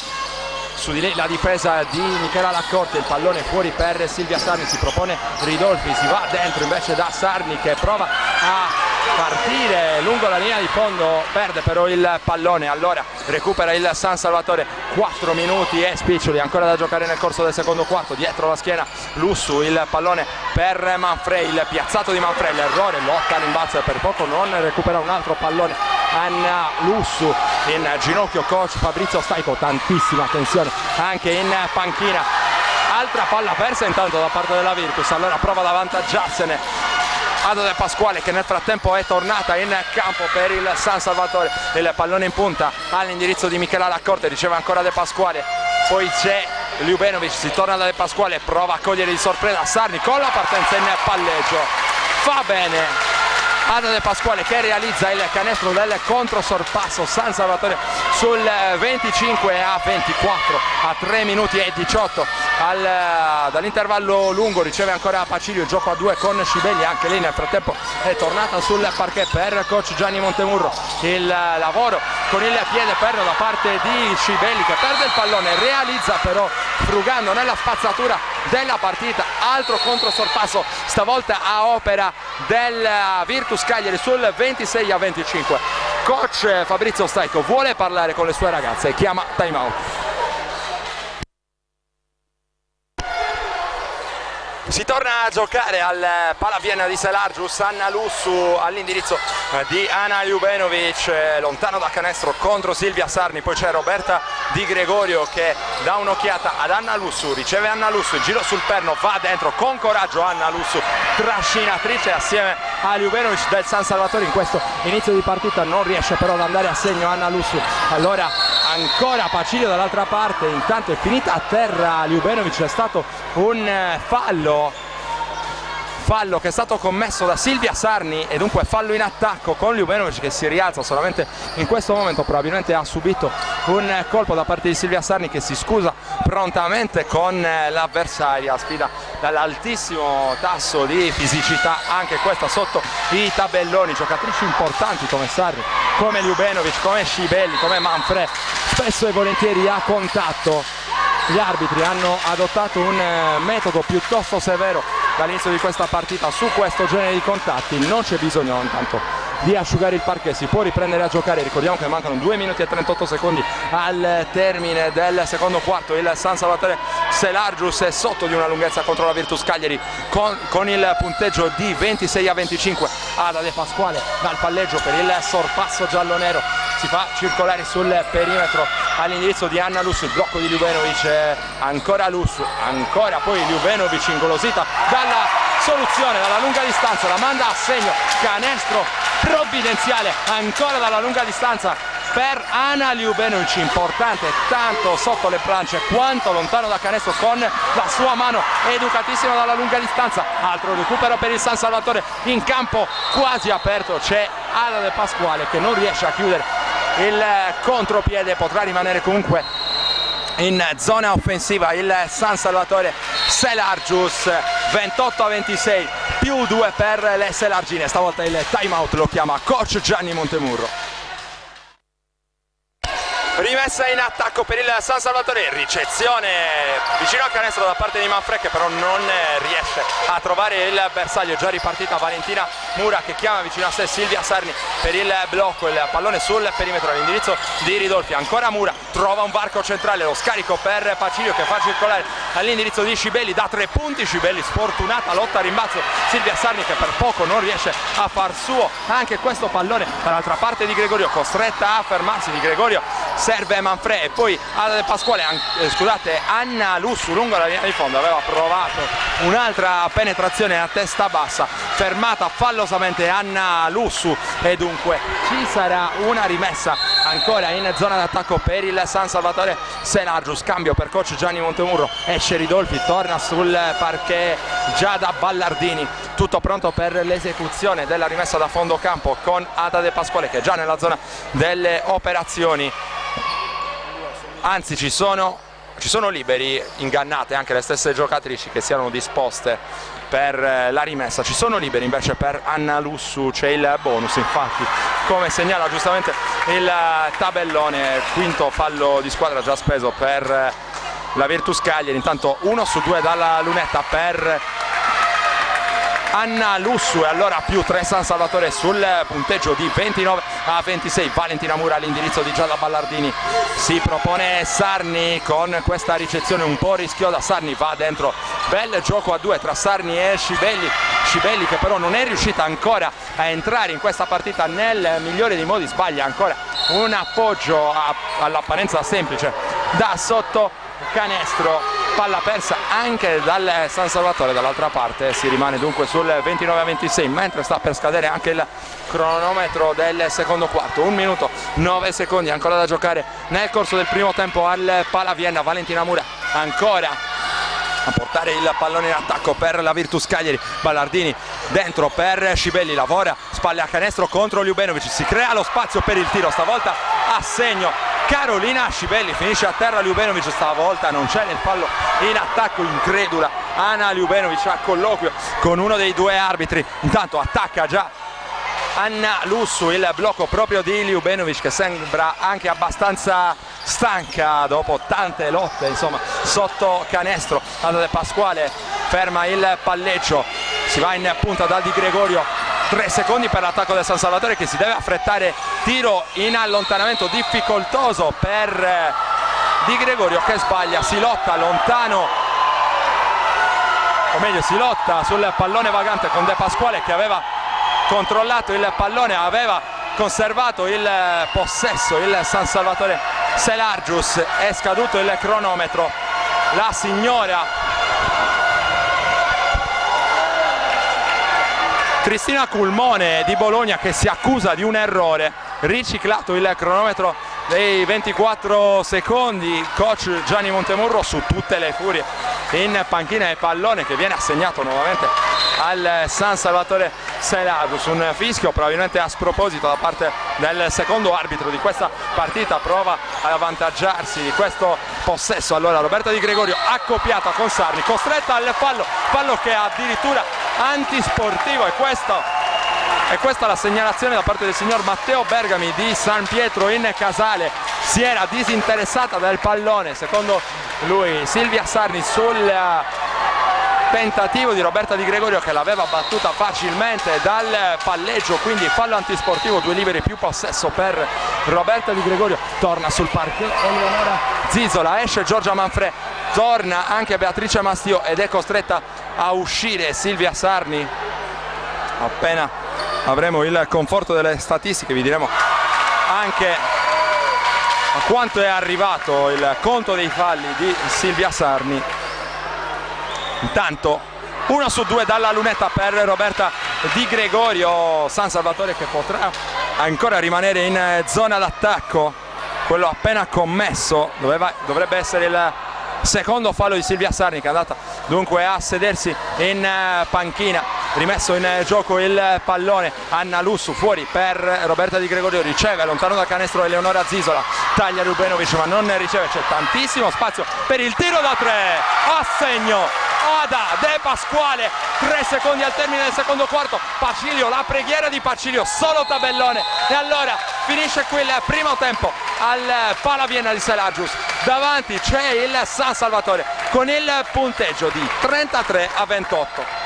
Su di lei la difesa di Michela Laccorte, il pallone fuori per Silvia Sarni, si propone Ridolfi, si va dentro invece da Sarni che prova a partire lungo la linea di fondo, perde però il pallone, allora recupera il San Salvatore. 4 minuti e spiccioli ancora da giocare nel corso del secondo quarto. Dietro la schiena Lussu, il pallone per Manfrey, il piazzato di Manfrey, l'errore, lotta all'imbalzo e per poco non recupera un altro pallone. Anna Lussu in ginocchio, coach Fabrizio Staico, tantissima tensione anche in panchina. Altra palla persa intanto da parte della Virtus, allora prova ad avvantaggiarsene Ada De Pasquale, che nel frattempo è tornata in campo per il San Salvatore. Il pallone in punta all'indirizzo di Michela Laccorte, riceve ancora De Pasquale, poi c'è Ljubenovic, si torna da De Pasquale, prova a cogliere di sorpresa Sarni con la partenza in palleggio, fa bene Ada De Pasquale che realizza il canestro del controsorpasso. San Salvatore sul 25-24 a 3 minuti e 18 dall'intervallo lungo. Riceve ancora Pacilio, gioco a 2 con Scibelli, anche lei nel frattempo è tornata sul parquet per coach Gianni Montemurro. Il lavoro con il piede ferro da parte di Scibelli che perde il pallone, realizza però frugando nella spazzatura della partita. Altro controsorpasso, stavolta a opera del Virtus Cagliari sul 26-25. Coach Fabrizio Staico vuole parlare con le sue ragazze e chiama time out. Si torna a giocare al Palavienna di Selargius. Anna Lussu all'indirizzo di Ana Ljubenovic, lontano da canestro contro Silvia Sarni. Poi c'è Roberta Di Gregorio che dà un'occhiata ad Anna Lussu, riceve Anna Lussu, il giro sul perno, va dentro con coraggio Anna Lussu, trascinatrice assieme a Ljubenovic del San Salvatore. In questo inizio di partita non riesce però ad andare a segno Anna Lussu, allora ancora Pacilio dall'altra parte. Intanto è finita a terra Ljubenovic, è stato un fallo che è stato commesso da Silvia Sarni e dunque fallo in attacco con Ljubenovic che si rialza solamente in questo momento. Probabilmente ha subito un colpo da parte di Silvia Sarni, che si scusa prontamente con l'avversaria. Sfida dall'altissimo tasso di fisicità, anche questa sotto i tabelloni. Giocatrici importanti come Sarni, come Ljubenovic, come Scibelli, come Manfrey, spesso e volentieri a contatto. Gli arbitri hanno adottato un metodo piuttosto severo dall'inizio di questa partita su questo genere di contatti. Non c'è bisogno intanto di asciugare il parquet, si può riprendere a giocare. Ricordiamo che mancano 2 minuti e 38 secondi al termine del secondo quarto. Il San Salvatore Selargius è sotto di una lunghezza contro la Virtus Cagliari con il punteggio di 26-25. Ada De Pasquale dal palleggio per il sorpasso giallonero, si fa circolare sul perimetro all'indirizzo di Anna Lussu, il blocco di Ljubenovic, ancora Lussu, ancora poi Ljubenovic ingolosita dalla soluzione dalla lunga distanza, la manda a segno, canestro provvidenziale ancora dalla lunga distanza per Ana Ljubenovic, importante tanto sotto le planche quanto lontano da canestro con la sua mano educatissima dalla lunga distanza. Altro recupero per il San Salvatore, in campo quasi aperto c'è Ada De Pasquale che non riesce a chiudere il contropiede, potrà rimanere comunque in zona offensiva il San Salvatore Selargius. 28-26 più 2 per le Selargine. Stavolta il time out lo chiama coach Gianni Montemurro. rimessa in attacco per il San Salvatore, ricezione vicino al canestro da parte di Manfred che però non riesce a trovare il bersaglio. Già ripartita Valentina Mura che chiama vicino a sé Silvia Sarni per il blocco, il pallone sul perimetro all'indirizzo di Ridolfi. Ancora Mura, trova un varco centrale, lo scarico per Pacilio che fa circolare all'indirizzo di Scibelli da 3 punti. Scibelli sfortunata, lotta a rimbalzo Silvia Sarni che per poco non riesce a far suo anche questo pallone dall'altra parte di Gregorio, costretta a fermarsi. Di Gregorio serve Manfred e poi Ada Pasquale, scusate, Anna Lussu lungo la linea di fondo aveva provato un'altra penetrazione a testa bassa, fermata fallosamente Anna Lussu e dunque ci sarà una rimessa ancora in zona d'attacco per il San Salvatore Selargius. Cambio per coach Gianni Montemurro, esce Ridolfi, torna sul parquet Giada Ballardini, tutto pronto per l'esecuzione della rimessa da fondo campo con Ada De Pasquale che è già nella zona delle operazioni. Anzi ci sono liberi, ingannate anche le stesse giocatrici che si erano disposte per la rimessa, ci sono liberi invece per Anna Lussu, c'è il bonus infatti come segnala giustamente il tabellone, quinto fallo di squadra già speso per la Virtus Cagliari. Intanto 1 su 2 dalla lunetta per Anna Lussu e allora più 3 San Salvatore sul punteggio di 29-26. Valentina Mura all'indirizzo di Giada Ballardini, si propone Sarni con questa ricezione un po' rischiosa. Sarni va dentro, bel gioco a 2 tra Sarni e Scibelli che però non è riuscita ancora a entrare in questa partita nel migliore dei modi, sbaglia ancora un appoggio all'apparenza semplice da sotto canestro, palla persa anche dal San Salvatore. Dall'altra parte si rimane dunque sul 29-26 mentre sta per scadere anche il cronometro del secondo quarto, 1 minuto 9 secondi ancora da giocare nel corso del primo tempo al Palavienna. Valentina Mura ancora a portare il pallone in attacco per la Virtus Cagliari, Ballardini dentro per Scibelli, lavora spalle a canestro contro Ljubenovic, si crea lo spazio per il tiro, stavolta a segno Carolina Scibelli, finisce a terra Ljubenovic, stavolta non c'è nel fallo in attacco, incredula Ana Ljubenovic a colloquio con uno dei due arbitri. Intanto attacca già Anna Lussu, il blocco proprio di Ljubenovic che sembra anche abbastanza stanca dopo tante lotte insomma sotto canestro. Ada De Pasquale ferma il palleggio, si va in punta da Di Gregorio, 3 secondi per l'attacco del San Salvatore che si deve affrettare, tiro in allontanamento difficoltoso per Di Gregorio che sbaglia, si lotta lontano, o meglio si lotta sul pallone vagante con De Pasquale che aveva controllato il pallone, aveva conservato il possesso il San Salvatore Selargius. È scaduto il cronometro, la signora Cristina Culmone di Bologna che si accusa di un errore, riciclato il cronometro dei 24 secondi, coach Gianni Montemurro su tutte le furie in panchina e pallone che viene assegnato nuovamente al San Salvatore Selargius. Un fischio probabilmente a sproposito da parte del secondo arbitro di questa partita, prova ad avvantaggiarsi di questo possesso. Allora Roberta Di Gregorio accoppiata con Sarni, costretta al fallo che è addirittura antisportivo, e questa è la segnalazione da parte del signor Matteo Bergami di San Pietro in Casale. Si era disinteressata del pallone secondo lui Silvia Sarni sul tentativo di Roberta Di Gregorio che l'aveva battuta facilmente dal palleggio, quindi fallo antisportivo, 2 liberi più possesso per Roberta Di Gregorio. Torna sul parquet Eleonora Zizola, esce Giorgia Manfred, torna anche Beatrice Mastio ed è costretta a uscire Silvia Sarni. Appena avremo il conforto delle statistiche vi diremo anche a quanto è arrivato il conto dei falli di Silvia Sarni. Intanto 1 su 2 dalla lunetta per Roberta Di Gregorio. San Salvatore che potrà ancora rimanere in zona d'attacco, quello appena commesso dovrebbe essere il secondo fallo di Silvia Sarni che è andata dunque a sedersi in panchina. Rimesso in gioco il pallone, Anna Lussu fuori per Roberta Di Gregorio, riceve lontano dal canestro Eleonora Zizola, taglia Ljubenovic ma non ne riceve, c'è tantissimo spazio per il tiro da 3, a segno Ada De Pasquale, 3 secondi al termine del secondo quarto. Pacilio, la preghiera di Pacilio, solo tabellone, e allora finisce qui il primo tempo al Palaviena di Selagius. Davanti c'è il San Salvatore con il punteggio di 33-28.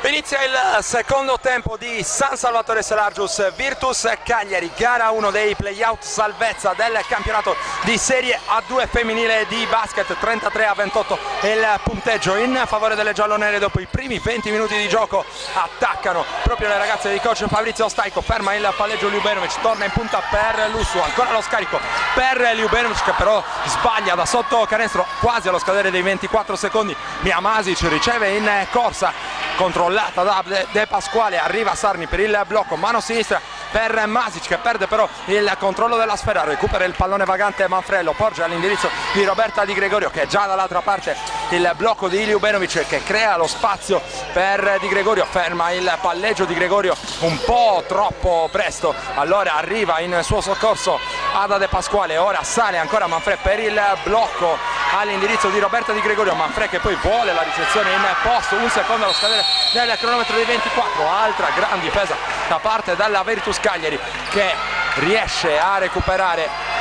Inizia il secondo tempo di San Salvatore Selagius Virtus Cagliari, gara 1 dei playout salvezza del campionato di Serie A2 femminile di basket. 33-28 il punteggio in favore delle giallonere. Dopo i primi 20 minuti di gioco attaccano proprio le ragazze di coach Fabrizio Staico, ferma il palleggio Ljubenovic, torna in punta per Lussu, ancora lo scarico per Ljubenovic che però sbaglia da sotto canestro quasi allo scadere dei 24 secondi. Mia Masic riceve in corsa, controllata da De Pasquale, arriva Sarni per il blocco, mano sinistra per Masic che perde però il controllo della sfera, recupera il pallone vagante Manfrello, porge all'indirizzo di Roberta Di Gregorio che è già dall'altra parte, il blocco di Ljubenovic che crea lo spazio per Di Gregorio, ferma il palleggio Di Gregorio un po' troppo presto, allora arriva in suo soccorso Ada De Pasquale, ora sale ancora Manfred per il blocco all'indirizzo di Roberta Di Gregorio, Manfred che poi vuole la ricezione in posto, un secondo allo scadere del cronometro di 24, altra gran difesa da parte della Virtus Cagliari che riesce a recuperare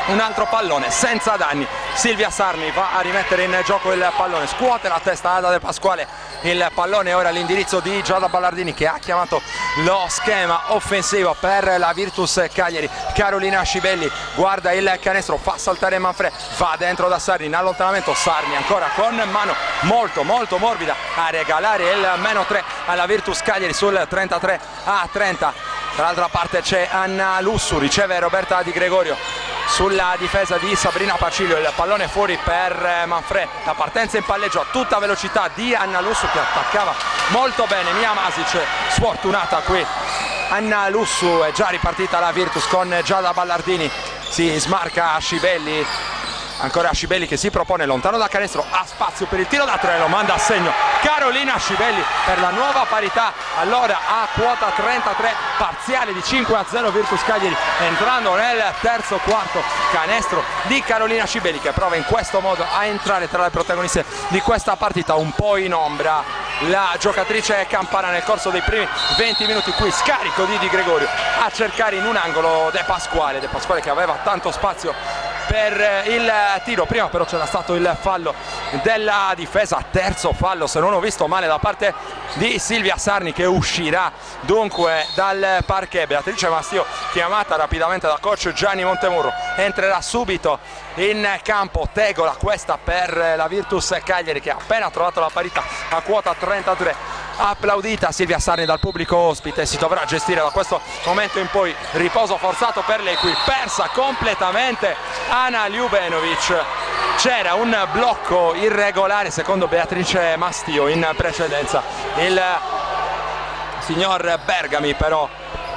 un altro pallone senza danni. Silvia Sarni va a rimettere in gioco il pallone, scuote la testa Ada De Pasquale, il pallone ora all'indirizzo di Giada Ballardini che ha chiamato lo schema offensivo per la Virtus Cagliari. Carolina Scibelli guarda il canestro, fa saltare Manfred, va dentro da Sarni in allontanamento, Sarni ancora con mano molto morbida a regalare il -3 alla Virtus Cagliari sul 33-30. Dall'altra parte c'è Anna Lussu, riceve Roberta Di Gregorio sulla difesa di Sabrina Pacilio, il pallone fuori per Manfred, la partenza in palleggio a tutta velocità di Anna Lussu che attaccava molto bene. Mia Masic sfortunata qui. Anna Lussu è già ripartita la Virtus con Giada Ballardini, si smarca Scibelli, ancora Scibelli che si propone lontano da canestro, ha spazio per il tiro da tre, lo manda a segno Carolina Scibelli per la nuova parità, allora a quota 33, parziale di 5-0 Virtus Cagliari, entrando nel terzo quarto, canestro di Carolina Scibelli che prova in questo modo a entrare tra le protagoniste di questa partita, un po' in ombra la giocatrice campana nel corso dei primi 20 minuti. Qui scarico di Gregorio a cercare in un angolo De Pasquale che aveva tanto spazio per il tiro, prima però c'era stato il fallo della difesa, terzo fallo se non ho visto male da parte di Silvia Sarni che uscirà dunque dal parquet. Beatrice Mastio, chiamata rapidamente da coach Gianni Montemurro, entrerà subito in campo. Tegola questa per la Virtus Cagliari che ha appena trovato la parità a quota 33. Applaudita Silvia Sarni dal pubblico ospite, si dovrà gestire da questo momento in poi, riposo forzato per lei qui, persa completamente Ana Ljubenovic. C'era un blocco irregolare secondo Beatrice Mastio in precedenza, il signor Bergami però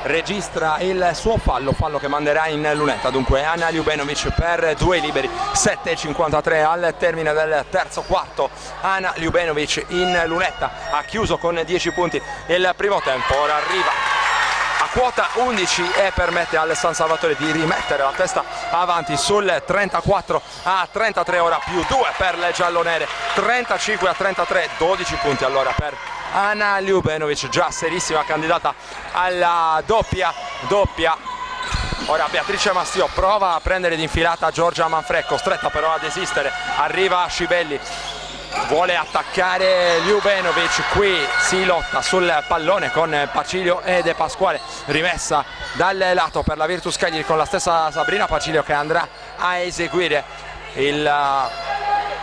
registra il suo fallo che manderà in lunetta. Dunque Ana Ljubenovic per 2 liberi, 7:53 al termine del terzo quarto. Ana Ljubenovic in lunetta, ha chiuso con 10 punti il primo tempo, ora arriva a quota 11 e permette al San Salvatore di rimettere la testa avanti sul 34-33, ora più 2 per le giallonere, 35-33, 12 punti allora per Ana Ljubenovic, già serissima candidata alla doppia. Ora Beatrice Mastio prova a prendere d'infilata Giorgia Manfred, costretta però a desistere, arriva Scibelli, vuole attaccare Ljubenovic, qui si lotta sul pallone con Pacilio e De Pasquale, rimessa dal lato per la Virtus Cagliari con la stessa Sabrina Pacilio che andrà a eseguire il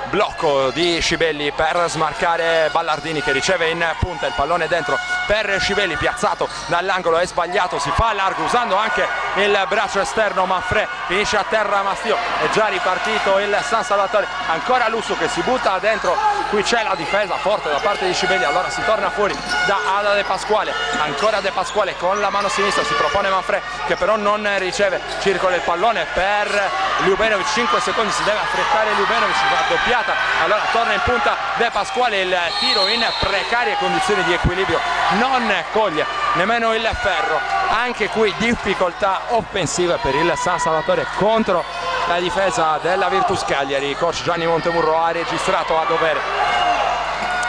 blocco di Scibelli per smarcare Ballardini che riceve in punta, il pallone dentro per Scibelli, piazzato dall'angolo, è sbagliato, si fa largo usando anche il braccio esterno Manfred, finisce a terra Mastio, è già ripartito il San Salvatore, ancora Lussu che si butta dentro, qui c'è la difesa forte da parte di Scibelli, allora si torna fuori da Ada De Pasquale, ancora De Pasquale con la mano sinistra, si propone Manfred che però non riceve, circola il pallone per Ljubenovic, 5 secondi, si deve affrettare Ljubenovic, va doppiata, allora torna in punta De Pasquale, il tiro in precarie condizioni di equilibrio, non coglie nemmeno il ferro, anche qui difficoltà offensive per il San Salvatore contro la difesa della Virtus Cagliari. Coach Gianni Montemurro ha registrato a dovere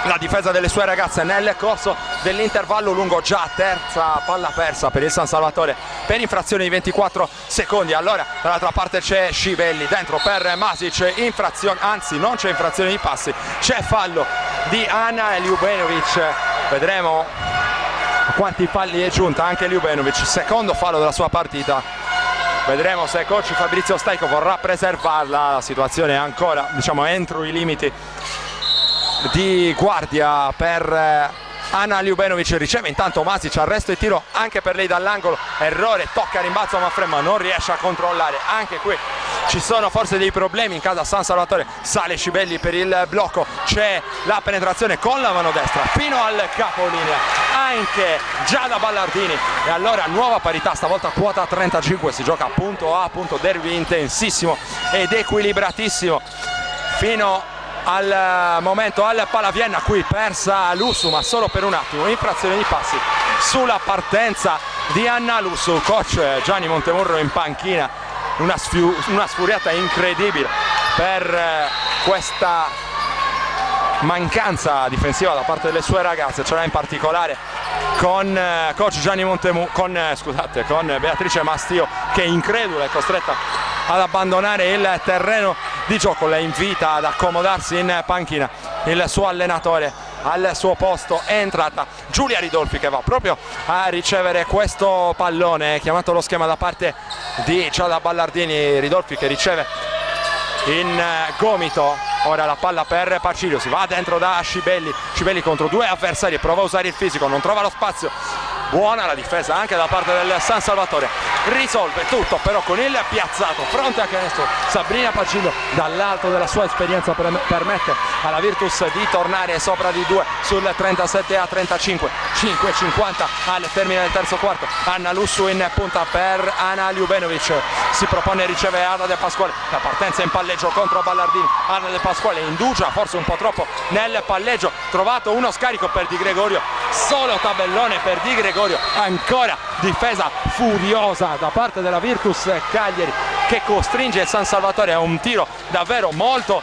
la difesa delle sue ragazze nel corso dell'intervallo lungo, già terza palla persa per il San Salvatore per infrazione di 24 secondi. Allora dall'altra parte c'è Scivelli, dentro per Masic, infrazione, anzi non c'è infrazione di passi, c'è fallo di Ana Ljubenovic. Vedremo a quanti falli è giunta anche Ljubenovic, secondo fallo della sua partita. Vedremo se coach Fabrizio Staico vorrà preservarla. La situazione è ancora, diciamo, entro i limiti di guardia per Ana Ljubenovic. Riceve intanto Masic, arresto e tiro anche per lei dall'angolo, errore, tocca rimbalzo Manfred ma non riesce a controllare. Anche qui ci sono forse dei problemi in casa San Salvatore. Sale Scivelli per il blocco, c'è la penetrazione con la mano destra fino al capolinea anche Giada Ballardini. E allora nuova parità, stavolta quota 35, si gioca punto a punto, derby intensissimo ed equilibratissimo fino al momento al Palavienna. Qui persa Lussu ma solo per un attimo, infrazione di passi sulla partenza di Anna Lussu. Coach Gianni Montemurro in panchina, una sfuriata incredibile per questa mancanza difensiva da parte delle sue ragazze. Ce l'ha in particolare con coach Gianni Montemurro, con Beatrice Mastio, che incredula è costretta ad abbandonare il terreno di gioco. La invita ad accomodarsi in panchina il suo allenatore. Al suo posto è entrata Giulia Ridolfi, che va proprio a ricevere questo pallone, chiamato lo schema da parte di Giada Ballardini. Ridolfi che riceve in gomito, ora la palla per Pacilio, si va dentro da Scivelli contro due avversari, prova a usare il fisico, non trova lo spazio. Buona la difesa anche da parte del San Salvatore, risolve tutto però con il piazzato fronte a canestro. Sabrina Pacilio dall'alto della sua esperienza permette alla Virtus di tornare sopra di 2 sul 37-35, 5:50 al termine del terzo quarto. Anna Lussu in punta per Ana Ljubenovic, si propone e riceve Ada De Pasquale, la partenza in palleggio contro Ballardini. Ada De Pasquale indugia forse un po' troppo nel palleggio, trovato uno scarico per Di Gregorio, solo tabellone per Di Gregorio. Ancora difesa furiosa da parte della Virtus Cagliari, che costringe il San Salvatore a un tiro davvero molto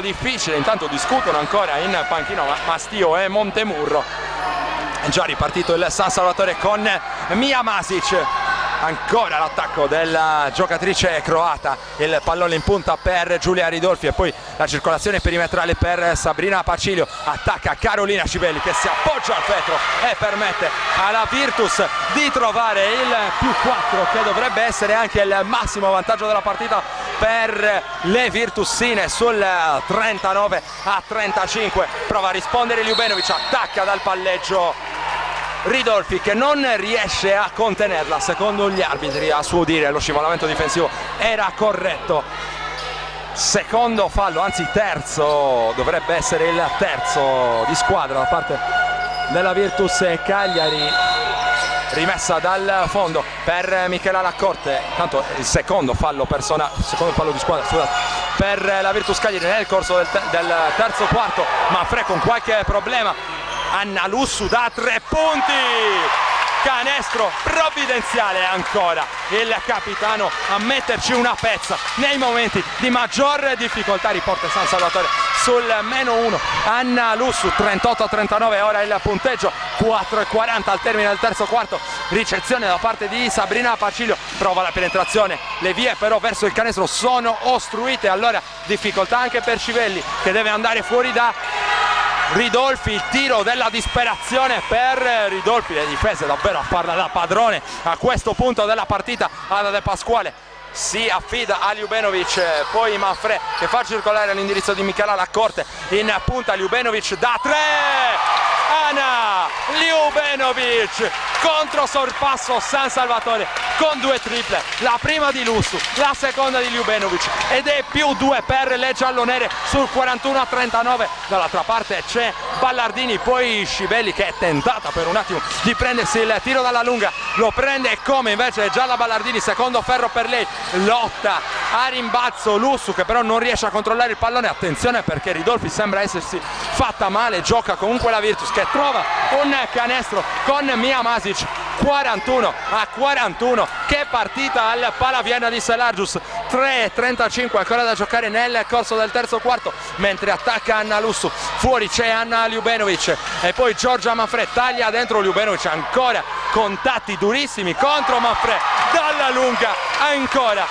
difficile. Intanto discutono ancora in panchina Mastio e Montemurro. È già ripartito il San Salvatore con Mia Masic. Ancora l'attacco della giocatrice croata, il pallone in punta per Giulia Ridolfi e poi la circolazione perimetrale per Sabrina Pacilio. Attacca Carolina Scivelli che si appoggia al vetro e permette alla Virtus di trovare il +4, che dovrebbe essere anche il massimo vantaggio della partita per le Virtussine sul 39-35. Prova a rispondere Ljubenovic, attacca dal palleggio Ridolfi che non riesce a contenerla. Secondo gli arbitri, a suo dire, lo scivolamento difensivo era corretto. Secondo fallo, anzi terzo, dovrebbe essere il terzo di squadra da parte della Virtus Cagliari, rimessa dal fondo per Michela Laccorte. Tanto il secondo fallo di squadra per la Virtus Cagliari nel corso del terzo quarto. Manfred con qualche problema. Anna Lussu da 3 punti, canestro provvidenziale, ancora il capitano a metterci una pezza nei momenti di maggior difficoltà. Riporta San Salvatore sul -1. Anna Lussu 38-39, ora il punteggio, 4:40 al termine del terzo quarto. Ricezione da parte di Sabrina Pacilio, prova la penetrazione, le vie però verso il canestro sono ostruite. Allora difficoltà anche per Scivelli che deve andare fuori da Ridolfi, il tiro della disperazione per Ridolfi. Le difese davvero a farla da padrone a questo punto della partita. Ada De Pasquale si affida a Ljubenovic, poi Manfred che fa circolare l'indirizzo di Michela Laccorte in punta. Ljubenovic da 3, Ana Ljubenovic, contro sorpasso San Salvatore con 2 triple, la prima di Lussu, la seconda di Ljubenovic, ed è +2 per le giallonere sul 41-39. Dall'altra parte c'è Ballardini, poi Scivelli che è tentata per un attimo di prendersi il tiro dalla lunga, lo prende come invece Giada Ballardini, secondo ferro per lei, lotta a rimbalzo Lussu, che però non riesce a controllare il pallone. Attenzione perché Ridolfi sembra essersi fatta male, gioca comunque la Virtus che trova un canestro con Mia Masic. 41-41, che partita al Palaviena di Salargius. 3:35 ancora da giocare nel corso del terzo quarto, mentre attacca Anna Lussu, fuori c'è Anna Ljubenovic e poi Giorgia Manfred taglia dentro Ljubenovic, ancora contatti durissimi contro Manfred, dalla lunga ancora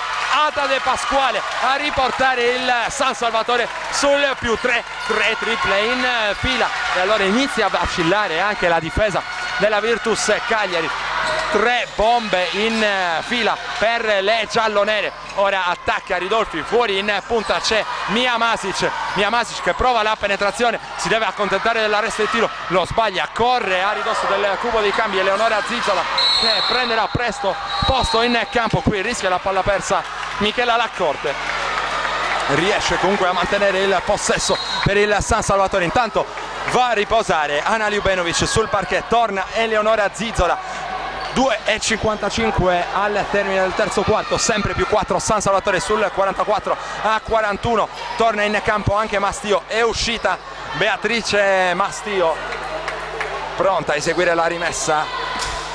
Ada De Pasquale a riportare il San Salvatore sul +3, 3 triple in fila, e allora inizia a vacillare anche la difesa della Virtus Cagliari. 3 bombe in fila per le giallonere. Ora attacca Ridolfi, fuori in punta c'è Mia Masic che prova la penetrazione, si deve accontentare dell'arresto di tiro, lo sbaglia, corre a ridosso del cubo dei cambi Eleonora Zizzola che prenderà presto posto in campo. Qui rischia la palla persa Michela Laccorte, riesce comunque a mantenere il possesso per il San Salvatore. Intanto va a riposare Anna Ljubenovic sul parquet, torna Eleonora Zizzola. 2:55 al termine del terzo quarto, sempre +4 San Salvatore sul 44-41. Torna in campo anche Mastio, è uscita Beatrice Mastio, pronta a eseguire la rimessa.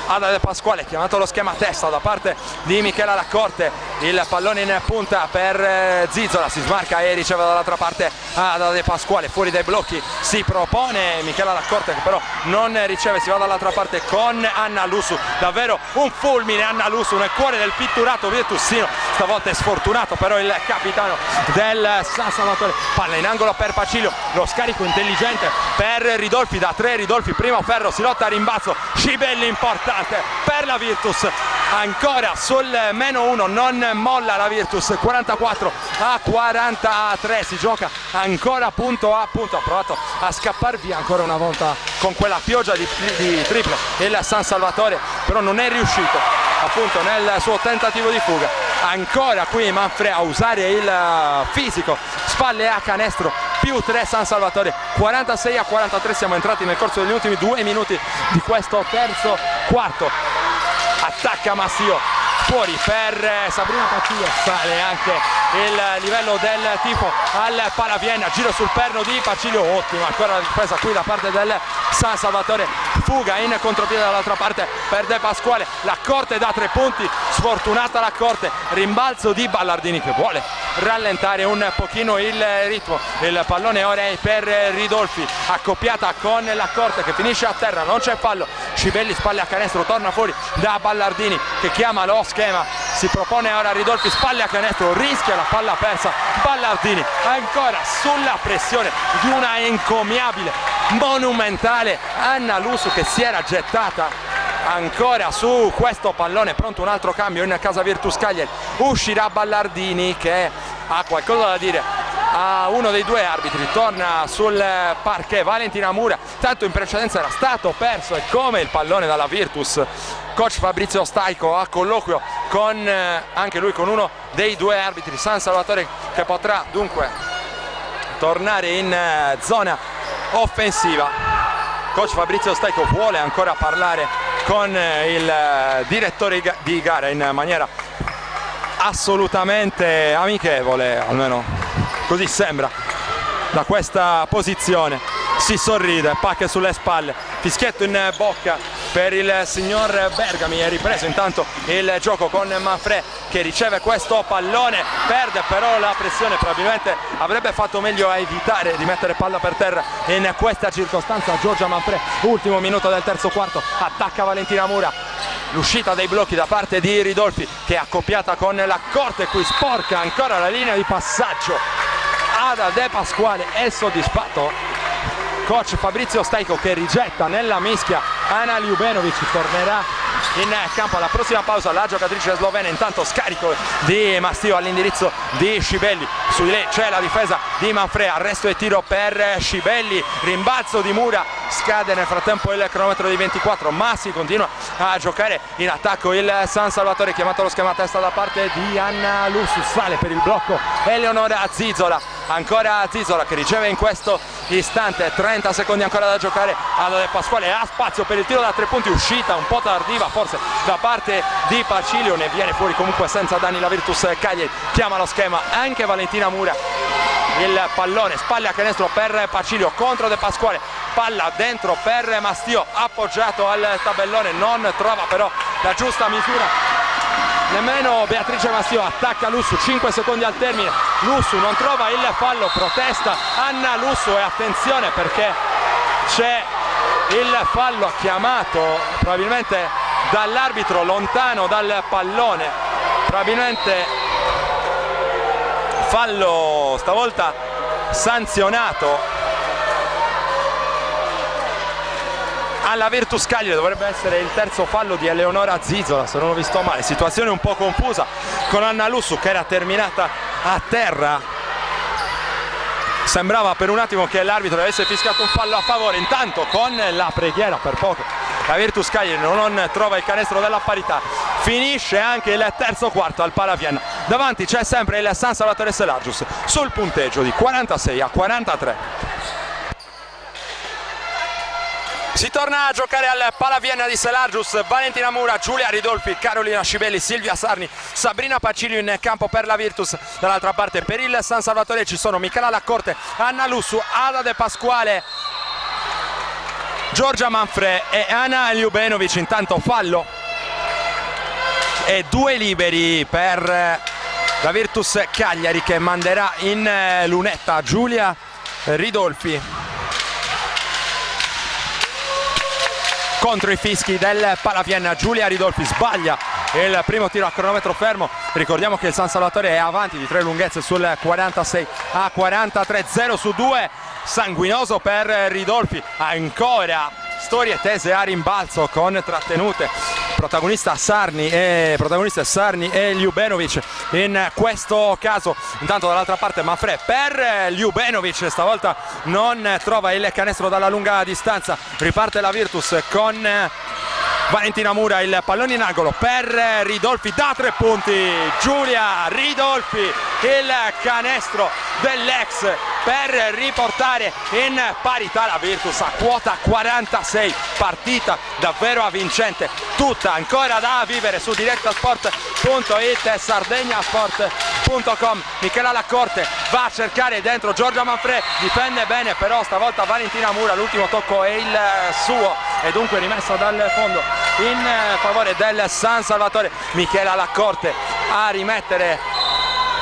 Ada De Pasquale, chiamato lo schema testa da parte di Michela Laccorte, il pallone in punta per Zizzola, si smarca e riceve dall'altra parte Ada De Pasquale, fuori dai blocchi si propone Michela Laccorte che però non riceve, si va dall'altra parte con Anna Lussu, davvero un fulmine Anna Lussu nel cuore del pitturato virtussino, stavolta è sfortunato però il capitano del San Salvatore. Palla in angolo per Pacilio, lo scarico intelligente per Ridolfi, da 3 Ridolfi, primo ferro, si lotta a rimbalzo, Scibelli importante per la Virtus, ancora sul -1, non molla la Virtus. 44-43, si gioca ancora punto a punto. Ha provato a scappare via ancora una volta con quella pioggia di triple il San Salvatore, però non è riuscito appunto nel suo tentativo di fuga. Ancora qui Manfred a usare il fisico, spalle a canestro, +3 San Salvatore. 46-43, siamo entrati nel corso degli ultimi 2 minuti di questo terzo quarto. Attacca Massio, fuori per Sabrina Pacilio, sale anche il livello del tifo al Palaviena, giro sul perno di Pacilio, ottima ancora la difesa qui da parte del San Salvatore, fuga in contropiede dall'altra parte per De Pasquale, Laccorte da 3 punti, sfortunata Laccorte, rimbalzo di Ballardini che vuole rallentare un pochino il ritmo, il pallone ora è per Ridolfi, accoppiata con Laccorte che finisce a terra, non c'è fallo, Scibelli spalle a canestro, torna fuori da Ballardini che chiama lo schema, si propone ora Ridolfi, spalle a canestro, rischia la palla persa, Ballardini ancora sulla pressione di una encomiabile, monumentale Anna Lussu che si era gettata ancora su questo pallone. Pronto un altro cambio in casa Virtus Cagliari, uscirà Ballardini che ha qualcosa da dire a uno dei 2 arbitri, torna sul parquet Valentina Mura, tanto in precedenza era stato perso e come il pallone dalla Virtus. Coach Fabrizio Staico a colloquio con anche lui con uno dei 2 arbitri, San Salvatore che potrà dunque tornare in zona offensiva. Coach Fabrizio Staico vuole ancora parlare con il direttore di gara in maniera assolutamente amichevole, almeno così sembra da questa posizione. Si sorride, pacche sulle spalle, fischietto in bocca per il signor Bergami. È ripreso intanto il gioco con Manfred che riceve questo pallone, perde però la pressione, probabilmente avrebbe fatto meglio a evitare di mettere palla per terra in questa circostanza. Giorgia Manfred, ultimo minuto del terzo quarto, attacca Valentina Mura, l'uscita dei blocchi da parte di Ridolfi che è accoppiata con Laccorte, qui sporca ancora la linea di passaggio. Ada De Pasquale è soddisfatto. Coach Fabrizio Staico che rigetta nella mischia Anna Ljubenovic, tornerà in campo alla prossima pausa la giocatrice slovena. Intanto scarico di Mastio all'indirizzo di Scibelli, su di lei c'è la difesa di Manfred, arresto e tiro per Scibelli, rimbalzo di Mura, scade nel frattempo il cronometro di 24, ma si continua a giocare in attacco il San Salvatore, chiamato lo schema a testa da parte di Anna Lussu, sale per il blocco Eleonora Zizzola, ancora Zizzola che riceve in questo istante, 30 secondi ancora da giocare. Ada De Pasquale ha spazio per il tiro da 3 punti, uscita un po' tardiva forse da parte di Pacilio, ne viene fuori comunque senza danni la Virtus Cagliari. Chiama lo schema anche Valentina Mura, il pallone, spalle a canestro per Pacilio contro De Pasquale, palla dentro per Mastio, appoggiato al tabellone, non trova però la giusta misura nemmeno Beatrice Mastio. Attacca Lussu, 5 secondi al termine, Lussu non trova il fallo, protesta Anna Lussu e attenzione perché c'è il fallo chiamato probabilmente dall'arbitro lontano dal pallone, probabilmente fallo stavolta sanzionato alla Virtus Cagliari, dovrebbe essere il terzo fallo di Eleonora Zizola se non ho visto male. Situazione un po' confusa con Anna Lussu che era terminata a terra, sembrava per un attimo che l'arbitro avesse fischiato un fallo a favore. Intanto con la preghiera per poco la Virtus Cagliari non trova il canestro della parità, finisce anche il terzo quarto al Palaviana. Davanti c'è sempre il San Salvatore Selargius sul punteggio di 46-43. Si torna a giocare al Palaviana di Selargius. Valentina Mura, Giulia Ridolfi, Carolina Scibelli, Silvia Sarni, Sabrina Pacilio in campo per la Virtus. Dall'altra parte per il San Salvatore ci sono Michela Laccorte, Anna Lussu, Ada De Pasquale, Giorgia Manfre e Ana Ljubenovic. Intanto fallo e 2 liberi per la Virtus Cagliari che manderà in lunetta Giulia Ridolfi. Contro i fischi del Palaviana, Giulia Ridolfi sbaglia il primo tiro a cronometro fermo. Ricordiamo che il San Salvatore è avanti di 3 lunghezze sul 46-43, 0 su 2, sanguinoso per Ridolfi. Ancora storie tese a rimbalzo con trattenute, protagoniste Sarni e Ljubenovic in questo caso. Intanto dall'altra parte Manfre per Ljubenovic, stavolta non trova il canestro dalla lunga distanza. Riparte la Virtus con Valentina Mura, il pallone in angolo per Ridolfi da 3 punti. Giulia Ridolfi, il canestro dell'ex per riportare in parità la Virtus a quota 46. Partita davvero avvincente, tutta ancora da vivere su direttasport.it, sardegnasport.com. Michela Laccorte va a cercare dentro Giorgia Manfre, difende bene però stavolta Valentina Mura, l'ultimo tocco è il suo e dunque rimessa dal fondo in favore del San Salvatore. Michela Laccorte a rimettere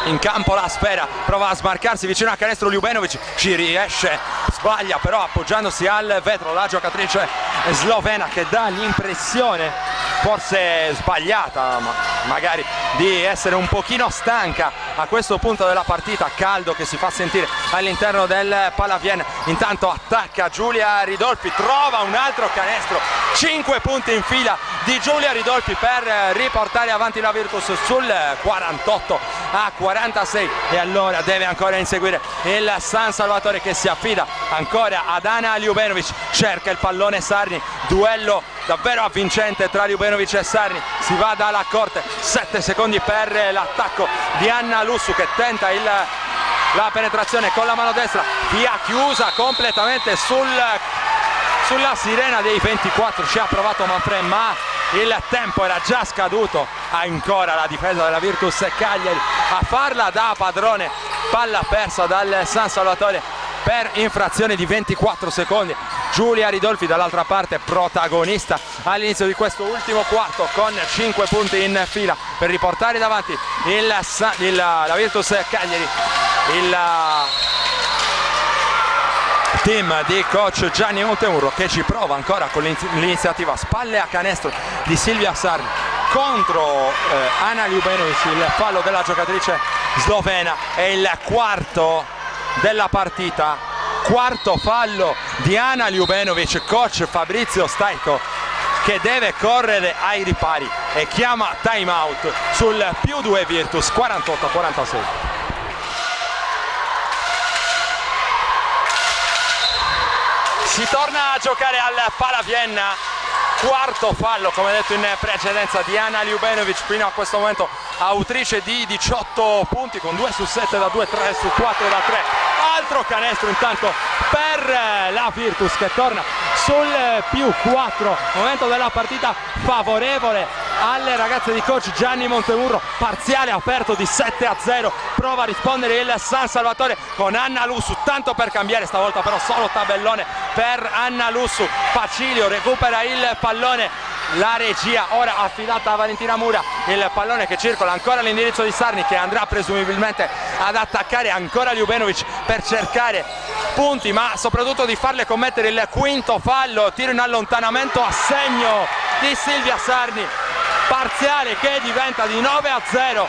in campo la sfera, prova a smarcarsi vicino a canestro. Ljubenovic ci riesce, sbaglia però appoggiandosi al vetro la giocatrice slovena che dà l'impressione, forse sbagliata ma magari, di essere un pochino stanca a questo punto della partita. Caldo che si fa sentire all'interno del Palaviana. Intanto attacca Giulia Ridolfi, trova un altro canestro, 5 punti in fila di Giulia Ridolfi per riportare avanti la Virtus sul 48-46 e allora deve ancora inseguire il San Salvatore che si affida ancora ad Ana Ljubenovic, cerca il pallone Sarni, duello davvero avvincente tra Ljubenovic e Sarni, si va dalla corte, 7 secondi per l'attacco di Anna Lussu che tenta la penetrazione con la mano destra, via chiusa completamente sulla sirena dei 24, ci ha provato Manfre ma il tempo era già scaduto. Ancora la difesa della Virtus Cagliari a farla da padrone, palla persa dal San Salvatore per infrazione di 24 secondi. Giulia Ridolfi dall'altra parte protagonista all'inizio di questo ultimo quarto con 5 punti in fila per riportare davanti la Virtus Cagliari. Il team di coach Gianni Montemurro che ci prova ancora con l'iniziativa spalle a canestro di Silvia Sarni contro Ana Ljubenovic, il fallo della giocatrice slovena è il quarto della partita, quarto fallo di Ana Ljubenovic. Coach Fabrizio Staito che deve correre ai ripari e chiama time out sul +2 Virtus, 48-46. Si torna a giocare al Palaviana quarto fallo, come detto in precedenza, di Ana Ljubenovic, fino a questo momento autrice di 18 punti con 2 su 7 da 2, 3 su 4 da 3. Altro canestro intanto per la Virtus che torna sul +4, momento della partita favorevole alle ragazze di coach Gianni Montemurro, parziale aperto di 7-0, prova a rispondere il San Salvatore con Anna Lussu, tanto per cambiare, stavolta però solo tabellone per Anna Lussu. Pacilio recupera il pallone, la regia ora affidata a Valentina Mura, il pallone che circola ancora all'indirizzo di Sarni, che andrà presumibilmente ad attaccare ancora Ljubenovic per cercare punti, ma soprattutto di farle commettere il quinto fallo. Tiro in allontanamento a segno di Silvia Sarni, parziale che diventa di 9-0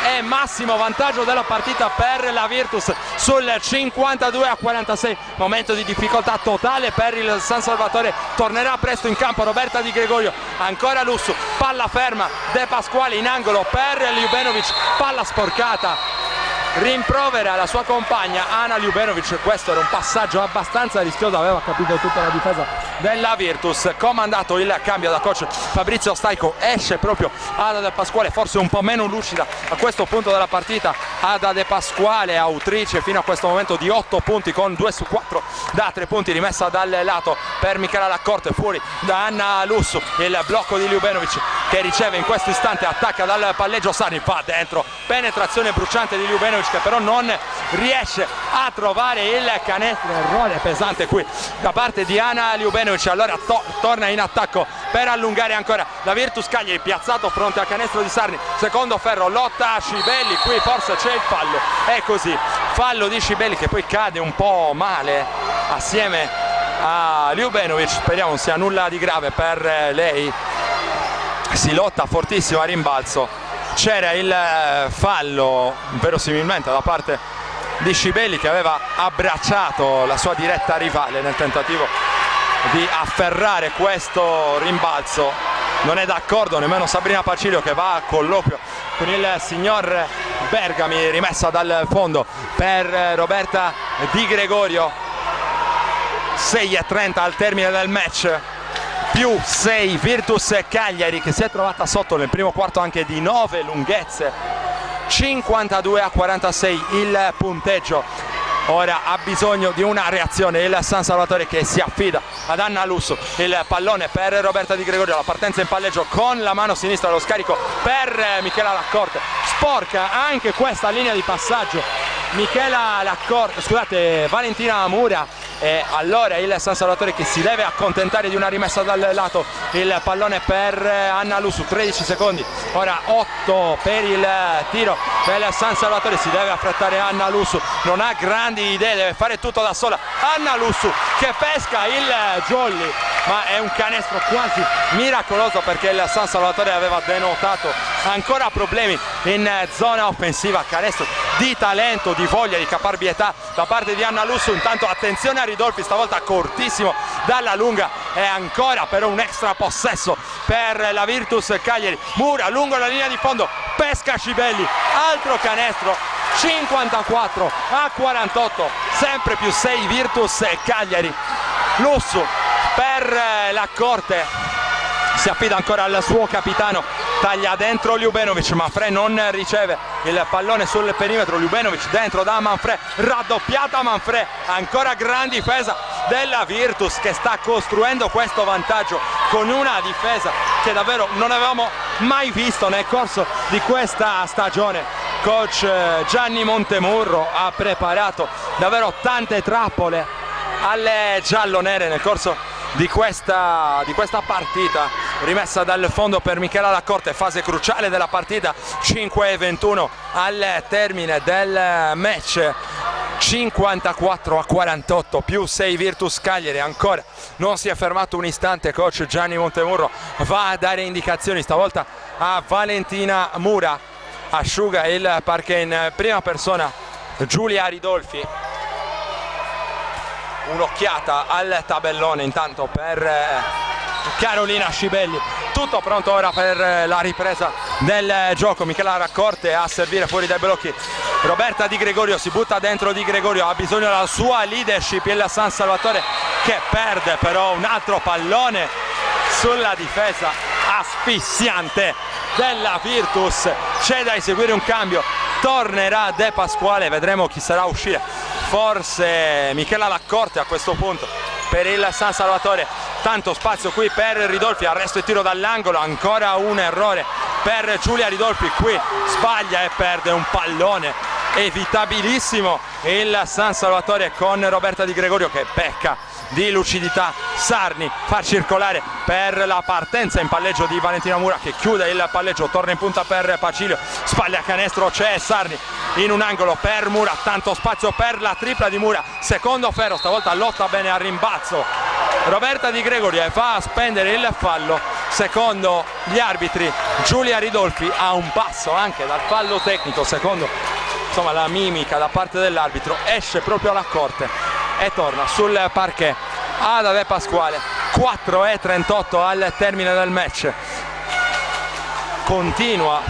e massimo vantaggio della partita per la Virtus sul 52-46. Momento di difficoltà totale per il San Salvatore, tornerà presto in campo Roberta Di Gregorio, ancora Lussu, palla ferma, De Pasquale in angolo per Ljubenovic, palla sporcata, rimprovera la sua compagna Ana Ljubenovic. Questo era un passaggio abbastanza rischioso, aveva capito tutta la difesa della Virtus. Comandato il cambio da coach Fabrizio Staico, esce proprio Ada De Pasquale, forse un po' meno lucida a questo punto della partita. Ada De Pasquale, autrice fino a questo momento di 8 punti con 2 su 4 da 3 punti, rimessa dal lato per Michela Laccorte, fuori da Anna Lussu. Il blocco di Ljubenovic che riceve in questo istante, attacca dal palleggio Sarni, va dentro, penetrazione bruciante di Ljubenovic che però non riesce a trovare il canestro. Errore pesante qui da parte di Ana Ljubenovic. Allora torna in attacco per allungare ancora la Virtus Cagliari, piazzato fronte al canestro di Sarni, secondo ferro, lotta a Scibelli, qui forse c'è il fallo, è così, fallo di Scibelli che poi cade un po' male assieme a Ljubenovic, speriamo non sia nulla di grave per lei. Si lotta fortissimo a rimbalzo, c'era il fallo verosimilmente da parte di Scibelli che aveva abbracciato la sua diretta rivale nel tentativo di afferrare questo rimbalzo. Non è d'accordo nemmeno Sabrina Pacilio, che va a colloquio con il signor Bergami, rimessa dal fondo per Roberta Di Gregorio. 6:30 al termine del match, più 6 Virtus Cagliari che si è trovata sotto nel primo quarto anche di 9 lunghezze. 52-46 il punteggio. Ora ha bisogno di una reazione il San Salvatore, che si affida ad Anna Lussu. Il pallone per Roberta Di Gregorio, la partenza in palleggio con la mano sinistra, lo scarico per Michela Laccorte, sporca anche questa linea di passaggio Valentina Mura. E allora il San Salvatore che si deve accontentare di una rimessa dal lato, il pallone per Anna Lussu, 13 secondi, ora 8 per il tiro del San Salvatore, si deve affrettare Anna Lussu, non ha grandi idee, deve fare tutto da sola. Anna Lussu che pesca il jolly, ma è un canestro quasi miracoloso perché il San Salvatore aveva denotato ancora problemi in zona offensiva. Canestro di talento, di voglia, di caparbietà da parte di Anna Lussu. Intanto attenzione a Ridolfi, stavolta cortissimo dalla lunga, e ancora però un extra possesso per la Virtus Cagliari. Mura lungo la linea di fondo, pesca Scibelli, altro canestro. 54-48, sempre più 6 Virtus Cagliari. Lussu per Laccorte, si affida ancora al suo capitano, taglia dentro Ljubenovic, Manfred non riceve il pallone sul perimetro. Ljubenovic dentro da Manfred, raddoppiata Manfred, ancora gran difesa della Virtus che sta costruendo questo vantaggio con una difesa che davvero non avevamo mai visto nel corso di questa stagione. Coach Gianni Montemurro ha preparato davvero tante trappole alle giallonere nel corso di questa partita. Rimessa dal fondo per Michela Laccorte, fase cruciale della partita. 5:21 al termine del match. 54-48, più 6 Virtus Cagliari. Ancora non si è fermato un istante coach Gianni Montemurro, va a dare indicazioni stavolta a Valentina Mura. Asciuga il parquet in prima persona Giulia Ridolfi. Un'occhiata al tabellone intanto per Carolina Scibelli. Tutto pronto ora per la ripresa del gioco. Michela Laccorte a servire fuori dai blocchi. Roberta Di Gregorio si butta dentro Di Gregorio, ha bisogno della sua leadership il San Salvatore, che perde però un altro pallone sulla difesa asfissiante della Virtus. C'è da eseguire un cambio, tornerà De Pasquale, vedremo chi sarà a uscire, forse Michela Laccorte a questo punto per il San Salvatore. Tanto spazio qui per Ridolfi, arresto e tiro dall'angolo, ancora un errore per Giulia Ridolfi, qui sbaglia e perde un pallone evitabilissimo il San Salvatore con Roberta Di Gregorio che pecca di lucidità. Sarni fa circolare per la partenza in palleggio di Valentina Mura che chiude il palleggio, torna in punta per Pacilio, spalla a canestro, c'è Sarni in un angolo per Mura, tanto spazio per la tripla di Mura, secondo ferro, stavolta lotta bene al rimbalzo Roberta Di Gregorio e fa a spendere il fallo. Secondo gli arbitri Giulia Ridolfi ha un passo anche dal fallo tecnico, secondo insomma la mimica da parte dell'arbitro, esce proprio alla corte e torna sul parquet Ada De Pasquale. 4:38 al termine del match, continua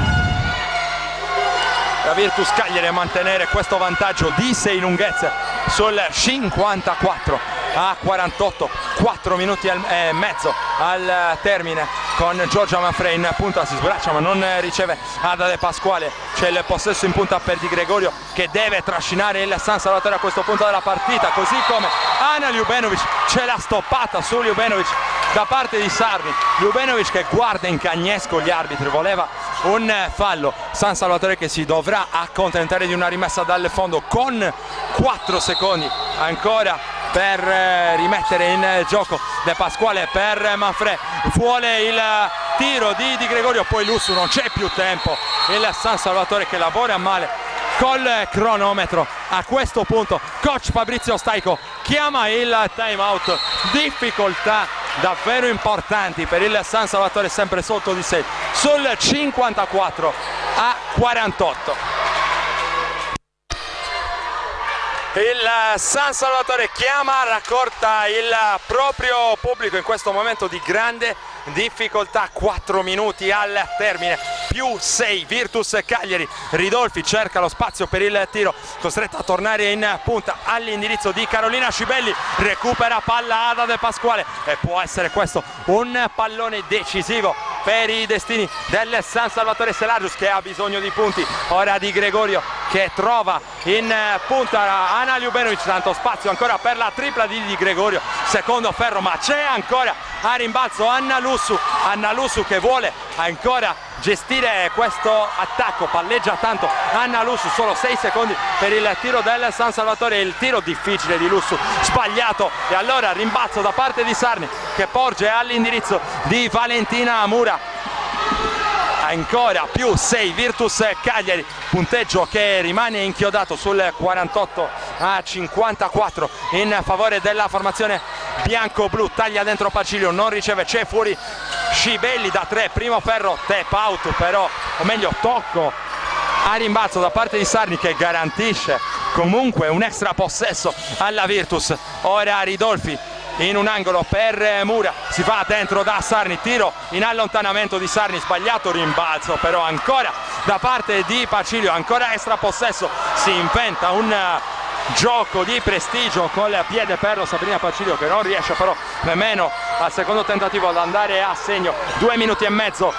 la Virtus Cagliari a mantenere questo vantaggio di 6 lunghezze sul 54-48, 4 minuti e mezzo al termine, con Giorgia Manfrei in punta, si sbraccia ma non riceve Ada De Pasquale. C'è il possesso in punta per Di Gregorio che deve trascinare il San Salvatore a questo punto della partita, così come Ana Ljubenovic. C'è la stoppata su Ljubenovic da parte di Sarni, Ljubenovic che guarda in cagnesco gli arbitri, voleva un fallo. San Salvatore che si dovrà accontentare di una rimessa dal fondo con 4 secondi ancora per rimettere in gioco De Pasquale per Manfredi, vuole il tiro di Di Gregorio, poi Lussu, non c'è più tempo, il San Salvatore che lavora male col cronometro. A questo punto coach Fabrizio Staico chiama il time out, difficoltà davvero importanti per il San Salvatore, sempre sotto di 6 sul 54-48. Il San Salvatore chiama, raccorta il proprio pubblico in questo momento di grande difficoltà. 4 minuti al termine, più 6 Virtus Cagliari. Ridolfi cerca lo spazio per il tiro, costretta a tornare in punta all'indirizzo di Carolina Scibelli, recupera palla Ada De Pasquale e può essere questo un pallone decisivo per i destini del San Salvatore Selagius che ha bisogno di punti. Ora Di Gregorio che trova in punta Ana Ljubenovic, tanto spazio ancora per la tripla di Di Gregorio, secondo ferro, ma c'è ancora a rimbalzo Anna Lussu che vuole ancora gestire questo attacco, palleggia tanto Anna Lussu, solo 6 secondi per il tiro del San Salvatore, il tiro difficile di Lussu sbagliato e allora rimbalzo da parte di Sarni che porge all'indirizzo di Valentina Mura. Ancora più 6 Virtus Cagliari, punteggio che rimane inchiodato sul 48-54 in favore della formazione bianco-blu. Taglia dentro Pacilio, non riceve, c'è fuori Scibelli da 3, primo ferro, tap out però, o meglio tocco a rimbalzo da parte di Sarni che garantisce comunque un extra possesso alla Virtus. Ora Ridolfi in un angolo per Mura, si va dentro da Sarni, tiro in allontanamento di Sarni sbagliato, rimbalzo però ancora da parte di Pacilio, ancora extra possesso, si inventa un gioco di prestigio con il piede per Sabrina Pacilio che non riesce però nemmeno al secondo tentativo ad andare a segno. 2 minuti e mezzo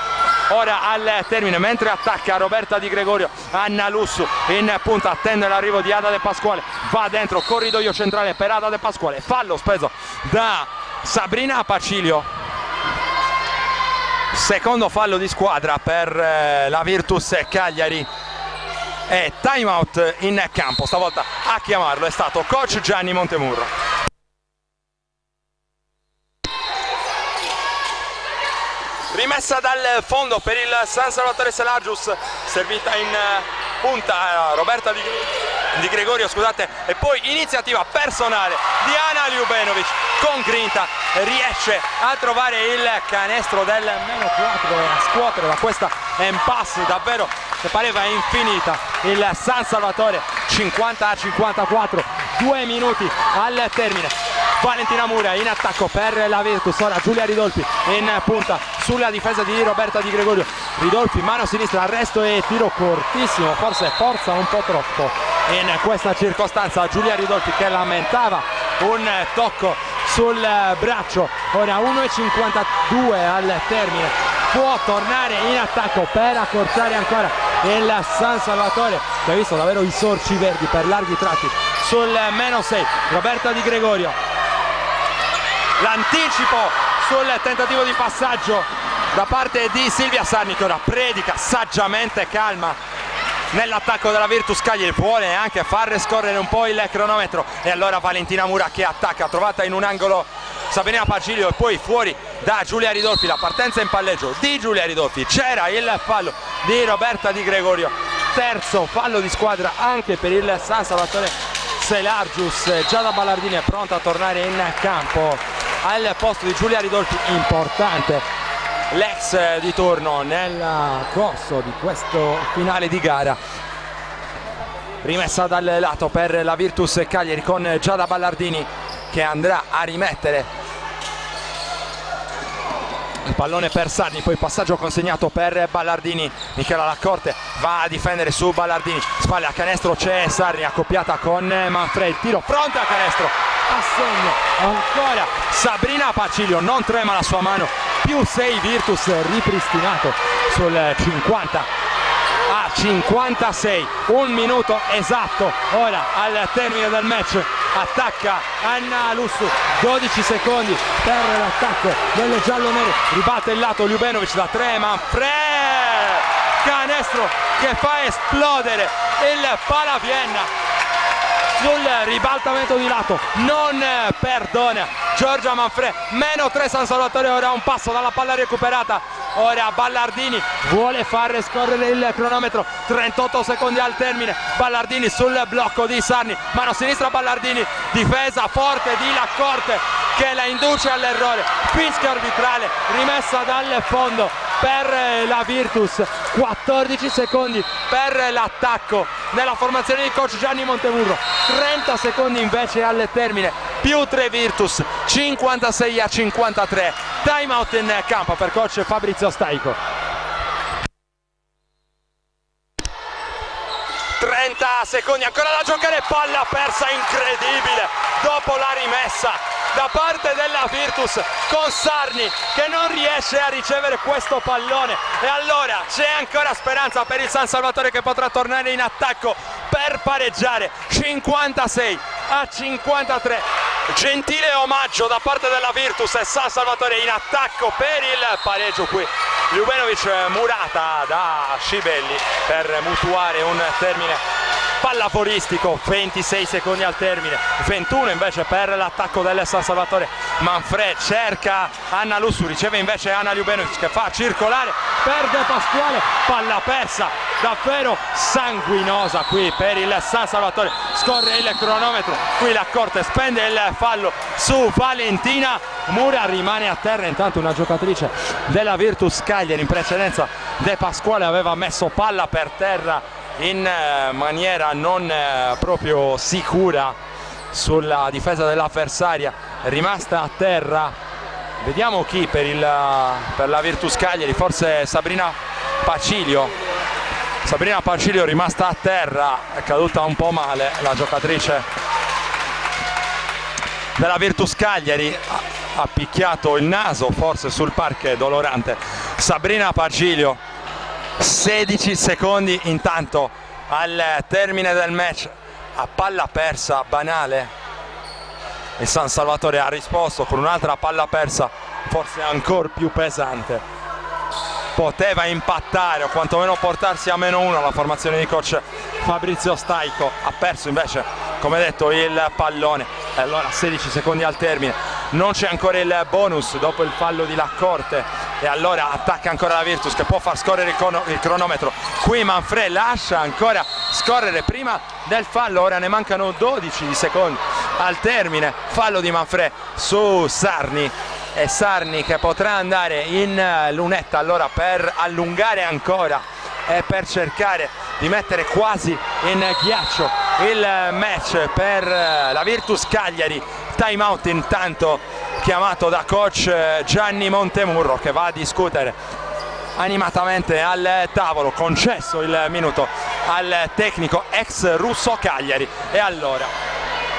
ora al termine, mentre attacca Roberta Di Gregorio. Anna Lussu in punta, attende l'arrivo di Ada De Pasquale, va dentro, corridoio centrale per Ada De Pasquale, fallo speso da Sabrina Pacilio, secondo fallo di squadra per la Virtus Cagliari e time out in campo. Stavolta a chiamarlo è stato coach Gianni Montemurro. Rimessa dal fondo per il San Salvatore Selagius, servita in punta Roberta Di Gregorio, scusate, e poi iniziativa personale di Ana Ljubenovic con grinta, riesce a trovare il canestro del -4 e a scuotere da questa impasse davvero che pareva infinita il San Salvatore. 50-54, 2 minuti al termine. Valentina Mura in attacco per la Virtus, ora Giulia Ridolfi in punta sulla difesa di Roberta Di Gregorio. Ridolfi mano sinistra, arresto e tiro cortissimo, forse forza un po' troppo in questa circostanza. Giulia Ridolfi che lamentava un tocco sul braccio ora 1:52 al termine, può tornare in attacco per accorciare ancora il San Salvatore, che ha visto davvero i sorci verdi per larghi tratti sul -6. Roberta Di Gregorio, l'anticipo sul tentativo di passaggio da parte di Silvia Sarni, che ora predica saggiamente calma nell'attacco della Virtus Cagliari, vuole anche far scorrere un po' il cronometro, e allora Valentina Mura che attacca, trovata in un angolo Sabrina Pagilio e poi fuori da Giulia Ridolfi, la partenza in palleggio di Giulia Ridolfi, c'era il fallo di Roberta Di Gregorio, terzo fallo di squadra anche per il San Salvatore Selargius. Giada Ballardini è pronta a tornare in campo al posto di Giulia Ridolfi, importante l'ex di turno nel corso di questo finale di gara. Rimessa dal lato per la Virtus Cagliari con Giada Ballardini che andrà a rimettere il pallone per Sarni, poi passaggio consegnato per Ballardini. Michela Laccorte va a difendere su Ballardini, spalle a canestro, c'è Sarni accoppiata con Manfredi, il tiro pronto a canestro, a segno ancora Sabrina Pacilio, non trema la sua mano, +6 Virtus, ripristinato sul 50-56, un minuto esatto ora al termine del match. Attacca Anna Lussu, 12 secondi per l'attacco delle giallonere, ribatte il lato Ljubenovic da 3, Manfred, canestro che fa esplodere il Palavienna sul ribaltamento di lato, non perdona Giorgia Manfred. -3 San Salvatore, ora un passo dalla palla recuperata, ora Ballardini vuole far scorrere il cronometro, 38 secondi al termine, Ballardini sul blocco di Sarni, mano sinistra Ballardini, difesa forte di Laccorte che la induce all'errore, fischio arbitrale, rimessa dal fondo per la Virtus, 14 secondi per l'attacco nella formazione di coach Gianni Montemurro, 30 secondi invece al termine, +3 Virtus, 56-53, time out in campo per coach Fabrizio Staico. 30 secondi ancora da giocare, palla persa incredibile dopo la rimessa da parte della Virtus con Sarni che non riesce a ricevere questo pallone, e allora c'è ancora speranza per il San Salvatore che potrà tornare in attacco per pareggiare, 56-53. Gentile omaggio da parte della Virtus e San Salvatore in attacco per il pareggio qui. Ljubenovic murata da Scibelli per mutuare un termine pallaforistico, 26 secondi al termine, 21 invece per l'attacco del San Salvatore. Manfred cerca Anna Lussu, riceve invece Anna Ljubenovic che fa circolare per De Pasquale, palla persa davvero sanguinosa qui per il San Salvatore, scorre il cronometro, qui Laccorte spende il fallo su Valentina Mura, rimane a terra intanto una giocatrice della Virtus Cagliari, in precedenza De Pasquale aveva messo palla per terra in maniera non proprio sicura sulla difesa dell'avversaria, rimasta a terra, vediamo chi per la Virtus Cagliari, forse Sabrina Pacilio, rimasta a terra, è caduta un po' male la giocatrice della Virtus Cagliari, ha picchiato il naso forse sul parquet dolorante. Sabrina Pacilio, 16 secondi intanto al termine del match, a palla persa banale il San Salvatore ha risposto con un'altra palla persa forse ancora più pesante, poteva impattare o quantomeno portarsi a -1 la formazione di coach Fabrizio Staico, ha perso invece come detto il pallone, e allora 16 secondi al termine, non c'è ancora il bonus dopo il fallo di Laccorte, e allora attacca ancora la Virtus che può far scorrere il cronometro, qui Manfred lascia ancora scorrere prima del fallo, ora ne mancano 12 secondi al termine, fallo di Manfred su Sarni, e Sarni che potrà andare in lunetta allora per allungare ancora e per cercare di mettere quasi in ghiaccio il match per la Virtus Cagliari. Time out intanto chiamato da coach Gianni Montemurro che va a discutere animatamente al tavolo, concesso il minuto al tecnico ex Russo Cagliari, e allora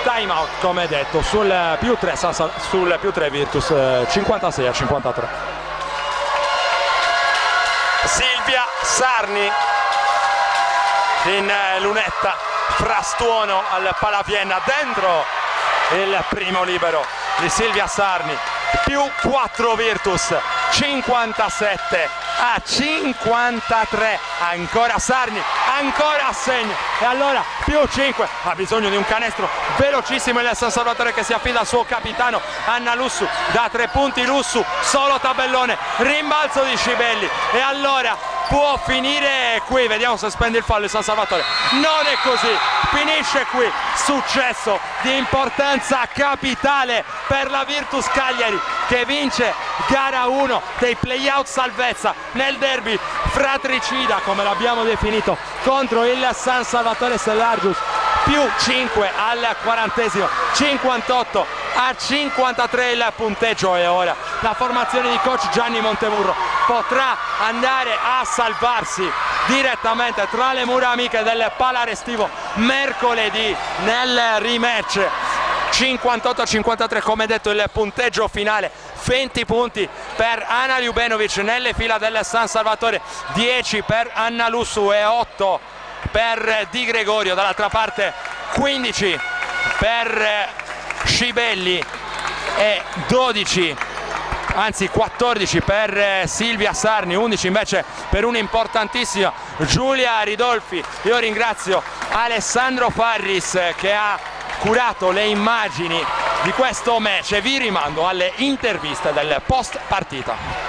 time out come detto sul più 3 Virtus, 56-53. Silvia Sarni in lunetta, frastuono al Palapiena, dentro il primo libero di Silvia Sarni, più 4 Virtus, 57-53, ancora Sarni, ancora a segno, e allora più 5, ha bisogno di un canestro velocissimo il San Salvatore, che si affida al suo capitano Anna Lussu, da 3 punti Lussu, solo tabellone, rimbalzo di Scibelli, e allora può finire qui, vediamo se spende il fallo il San Salvatore, non è così, finisce qui, successo di importanza capitale per la Virtus Cagliari, che vince gara 1 dei playout salvezza nel derby fratricida, come l'abbiamo definito, contro il San Salvatore Sellargius, più 5 al 40esimo, 58-53 il punteggio, e ora la formazione di coach Gianni Montemurro potrà andare a salvarsi direttamente tra le mura amiche del Palarestivo mercoledì nel rematch. 58-53 come detto il punteggio finale, 20 punti per Ana Ljubenovic nelle fila del San Salvatore, 10 per Anna Lussu e 8 per Di Gregorio, dall'altra parte 15 per Scibelli e 14 per Silvia Sarni, 11 invece per un'importantissima Giulia Ridolfi. Io ringrazio Alessandro Farris che ha curato le immagini di questo match e vi rimando alle interviste del post partita.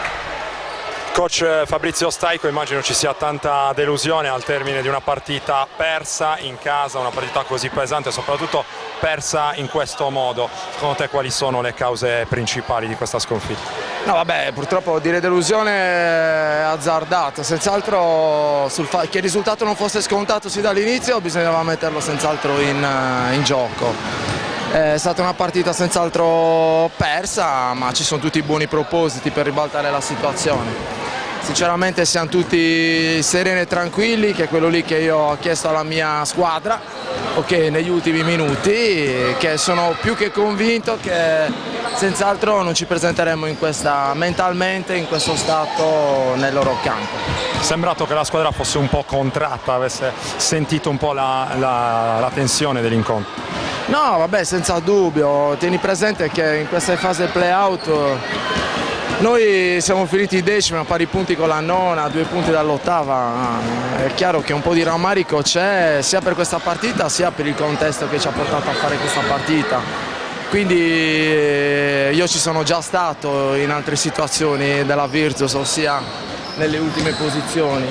Coach Fabrizio Staico, immagino ci sia tanta delusione al termine di una partita persa in casa, una partita così pesante, soprattutto persa in questo modo. Secondo te quali sono le cause principali di questa sconfitta? No, vabbè, purtroppo dire delusione azzardata, senz'altro che il risultato non fosse scontato sin dall'inizio bisognava metterlo senz'altro in gioco. È stata una partita senz'altro persa, ma ci sono tutti i buoni propositi per ribaltare la situazione. Sinceramente siamo tutti sereni e tranquilli, che è quello lì che io ho chiesto alla mia squadra, negli ultimi minuti, che sono più che convinto che senz'altro non ci presenteremo mentalmente in questo stato nel loro campo. È sembrato che la squadra fosse un po' contratta, avesse sentito un po' la tensione dell'incontro. No, vabbè, senza dubbio, tieni presente che in questa fase play-out noi siamo finiti decimi a pari punti con la nona, a 2 punti dall'ottava. È chiaro che un po' di rammarico c'è sia per questa partita sia per il contesto che ci ha portato a fare questa partita. Quindi io ci sono già stato in altre situazioni della Virtus, ossia nelle ultime posizioni.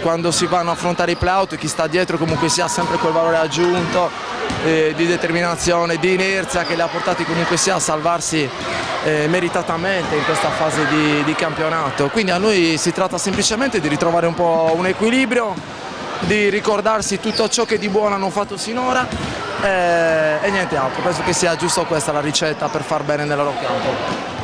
Quando si vanno a affrontare i play-out chi sta dietro comunque sia sempre quel valore aggiunto di determinazione, di inerzia che li ha portati comunque sia a salvarsi meritatamente in questa fase di campionato. Quindi a noi si tratta semplicemente di ritrovare un po' un equilibrio, di ricordarsi tutto ciò che di buono hanno fatto sinora e niente altro. Penso che sia giusto questa la ricetta per far bene nel loro campo.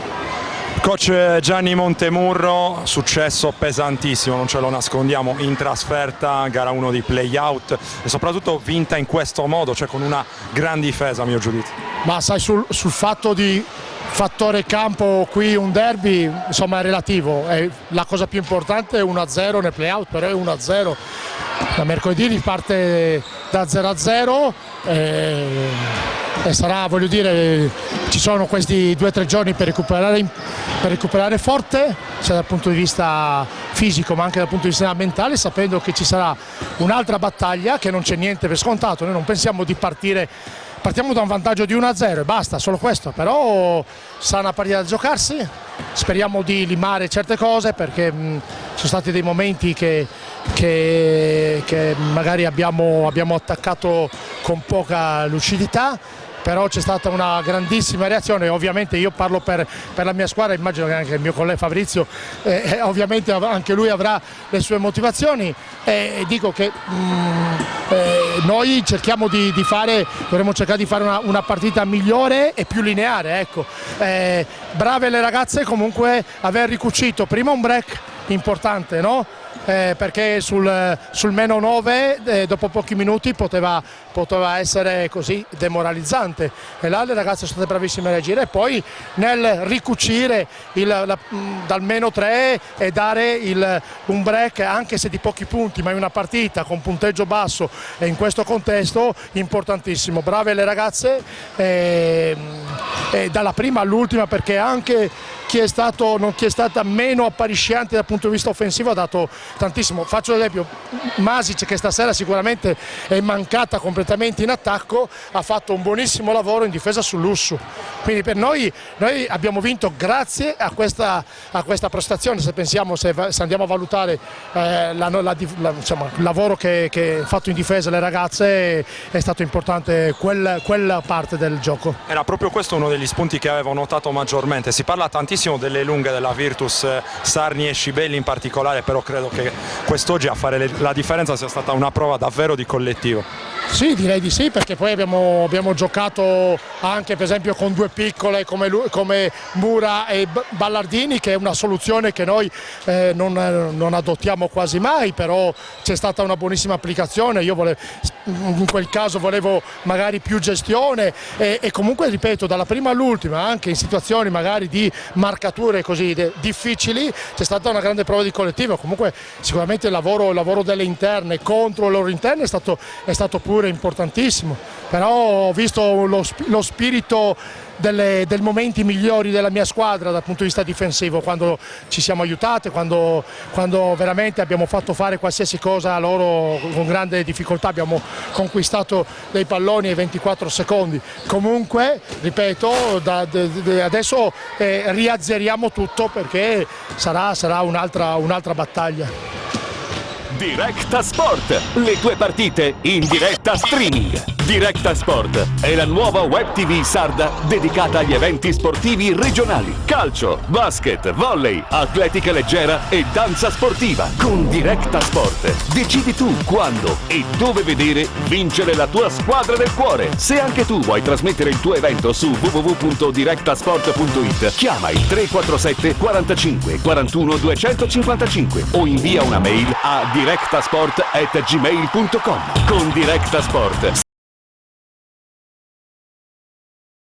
Coach Gianni Montemurro, successo pesantissimo, non ce lo nascondiamo, in trasferta, gara 1 di playout e soprattutto vinta in questo modo, cioè con una gran difesa a mio giudizio. Ma sai, sul fatto di fattore campo qui un derby insomma è relativo, la cosa più importante è 1-0 nel playout, però è 1-0, da mercoledì riparte da 0-0 e sarà, voglio dire, ci sono questi 2 o 3 giorni per recuperare forte, sia dal punto di vista fisico ma anche dal punto di vista mentale, sapendo che ci sarà un'altra battaglia, che non c'è niente per scontato. Noi non pensiamo di partiamo da un vantaggio di 1-0 e basta, solo questo, però sarà una partita da giocarsi, speriamo di limare certe cose perché sono stati dei momenti che magari abbiamo attaccato con poca lucidità, però c'è stata una grandissima reazione. Ovviamente io parlo per la mia squadra, immagino che anche il mio collega Fabrizio ovviamente anche lui avrà le sue motivazioni e dico che noi cerchiamo dovremmo cercare di fare una partita migliore e più lineare, ecco. Brave le ragazze comunque aver ricucito prima un break importante, no? perché sul -9 dopo pochi minuti poteva essere così demoralizzante, e là le ragazze sono state bravissime a reagire, e poi nel ricucire dal -3 e dare un break anche se di pochi punti, ma in una partita con punteggio basso e in questo contesto importantissimo. Brave le ragazze dalla prima all'ultima, perché anche chi è stata meno apparisciente dal punto di vista offensivo ha dato tantissimo. Faccio l'esempio, Masic, che stasera sicuramente è mancata completamente in attacco, ha fatto un buonissimo lavoro in difesa sull'Ussu, quindi per noi abbiamo vinto grazie a questa prestazione. Se andiamo a valutare il lavoro che ha fatto in difesa le ragazze, è stato importante quella parte del gioco. Era proprio questo uno degli spunti che avevo notato maggiormente. Si parla tantissimo delle lunghe della Virtus, Sarni e Scibelli in particolare, però credo che quest'oggi a fare la differenza sia stata una prova davvero di collettivo. Sì, direi di sì, perché poi abbiamo giocato anche per esempio con due piccole come Mura e Ballardini, che è una soluzione che noi non adottiamo quasi mai, però c'è stata una buonissima applicazione. Io in quel caso volevo magari più gestione e comunque, ripeto, dalla prima all'ultima, anche in situazioni magari di marcature così difficili, c'è stata una grande prova di collettivo. Comunque sicuramente il lavoro delle interne contro le loro interne è stato pure importantissimo, però ho visto lo spirito dei momenti migliori della mia squadra dal punto di vista difensivo, quando ci siamo aiutate, quando veramente abbiamo fatto fare qualsiasi cosa a loro con grande difficoltà, abbiamo conquistato dei palloni ai 24 secondi. Comunque, ripeto, adesso riazzeriamo tutto, perché sarà un'altra battaglia. Directa Sport, le tue partite in diretta streaming. Directa Sport è la nuova web TV sarda dedicata agli eventi sportivi regionali: calcio, basket, volley, atletica leggera e danza sportiva. Con Directa Sport decidi tu quando e dove vedere vincere la tua squadra del cuore. Se anche tu vuoi trasmettere il tuo evento su www.directasport.it, chiama il 347 45 41 255 o invia una mail a directasport@gmail.com. Con Directa Sport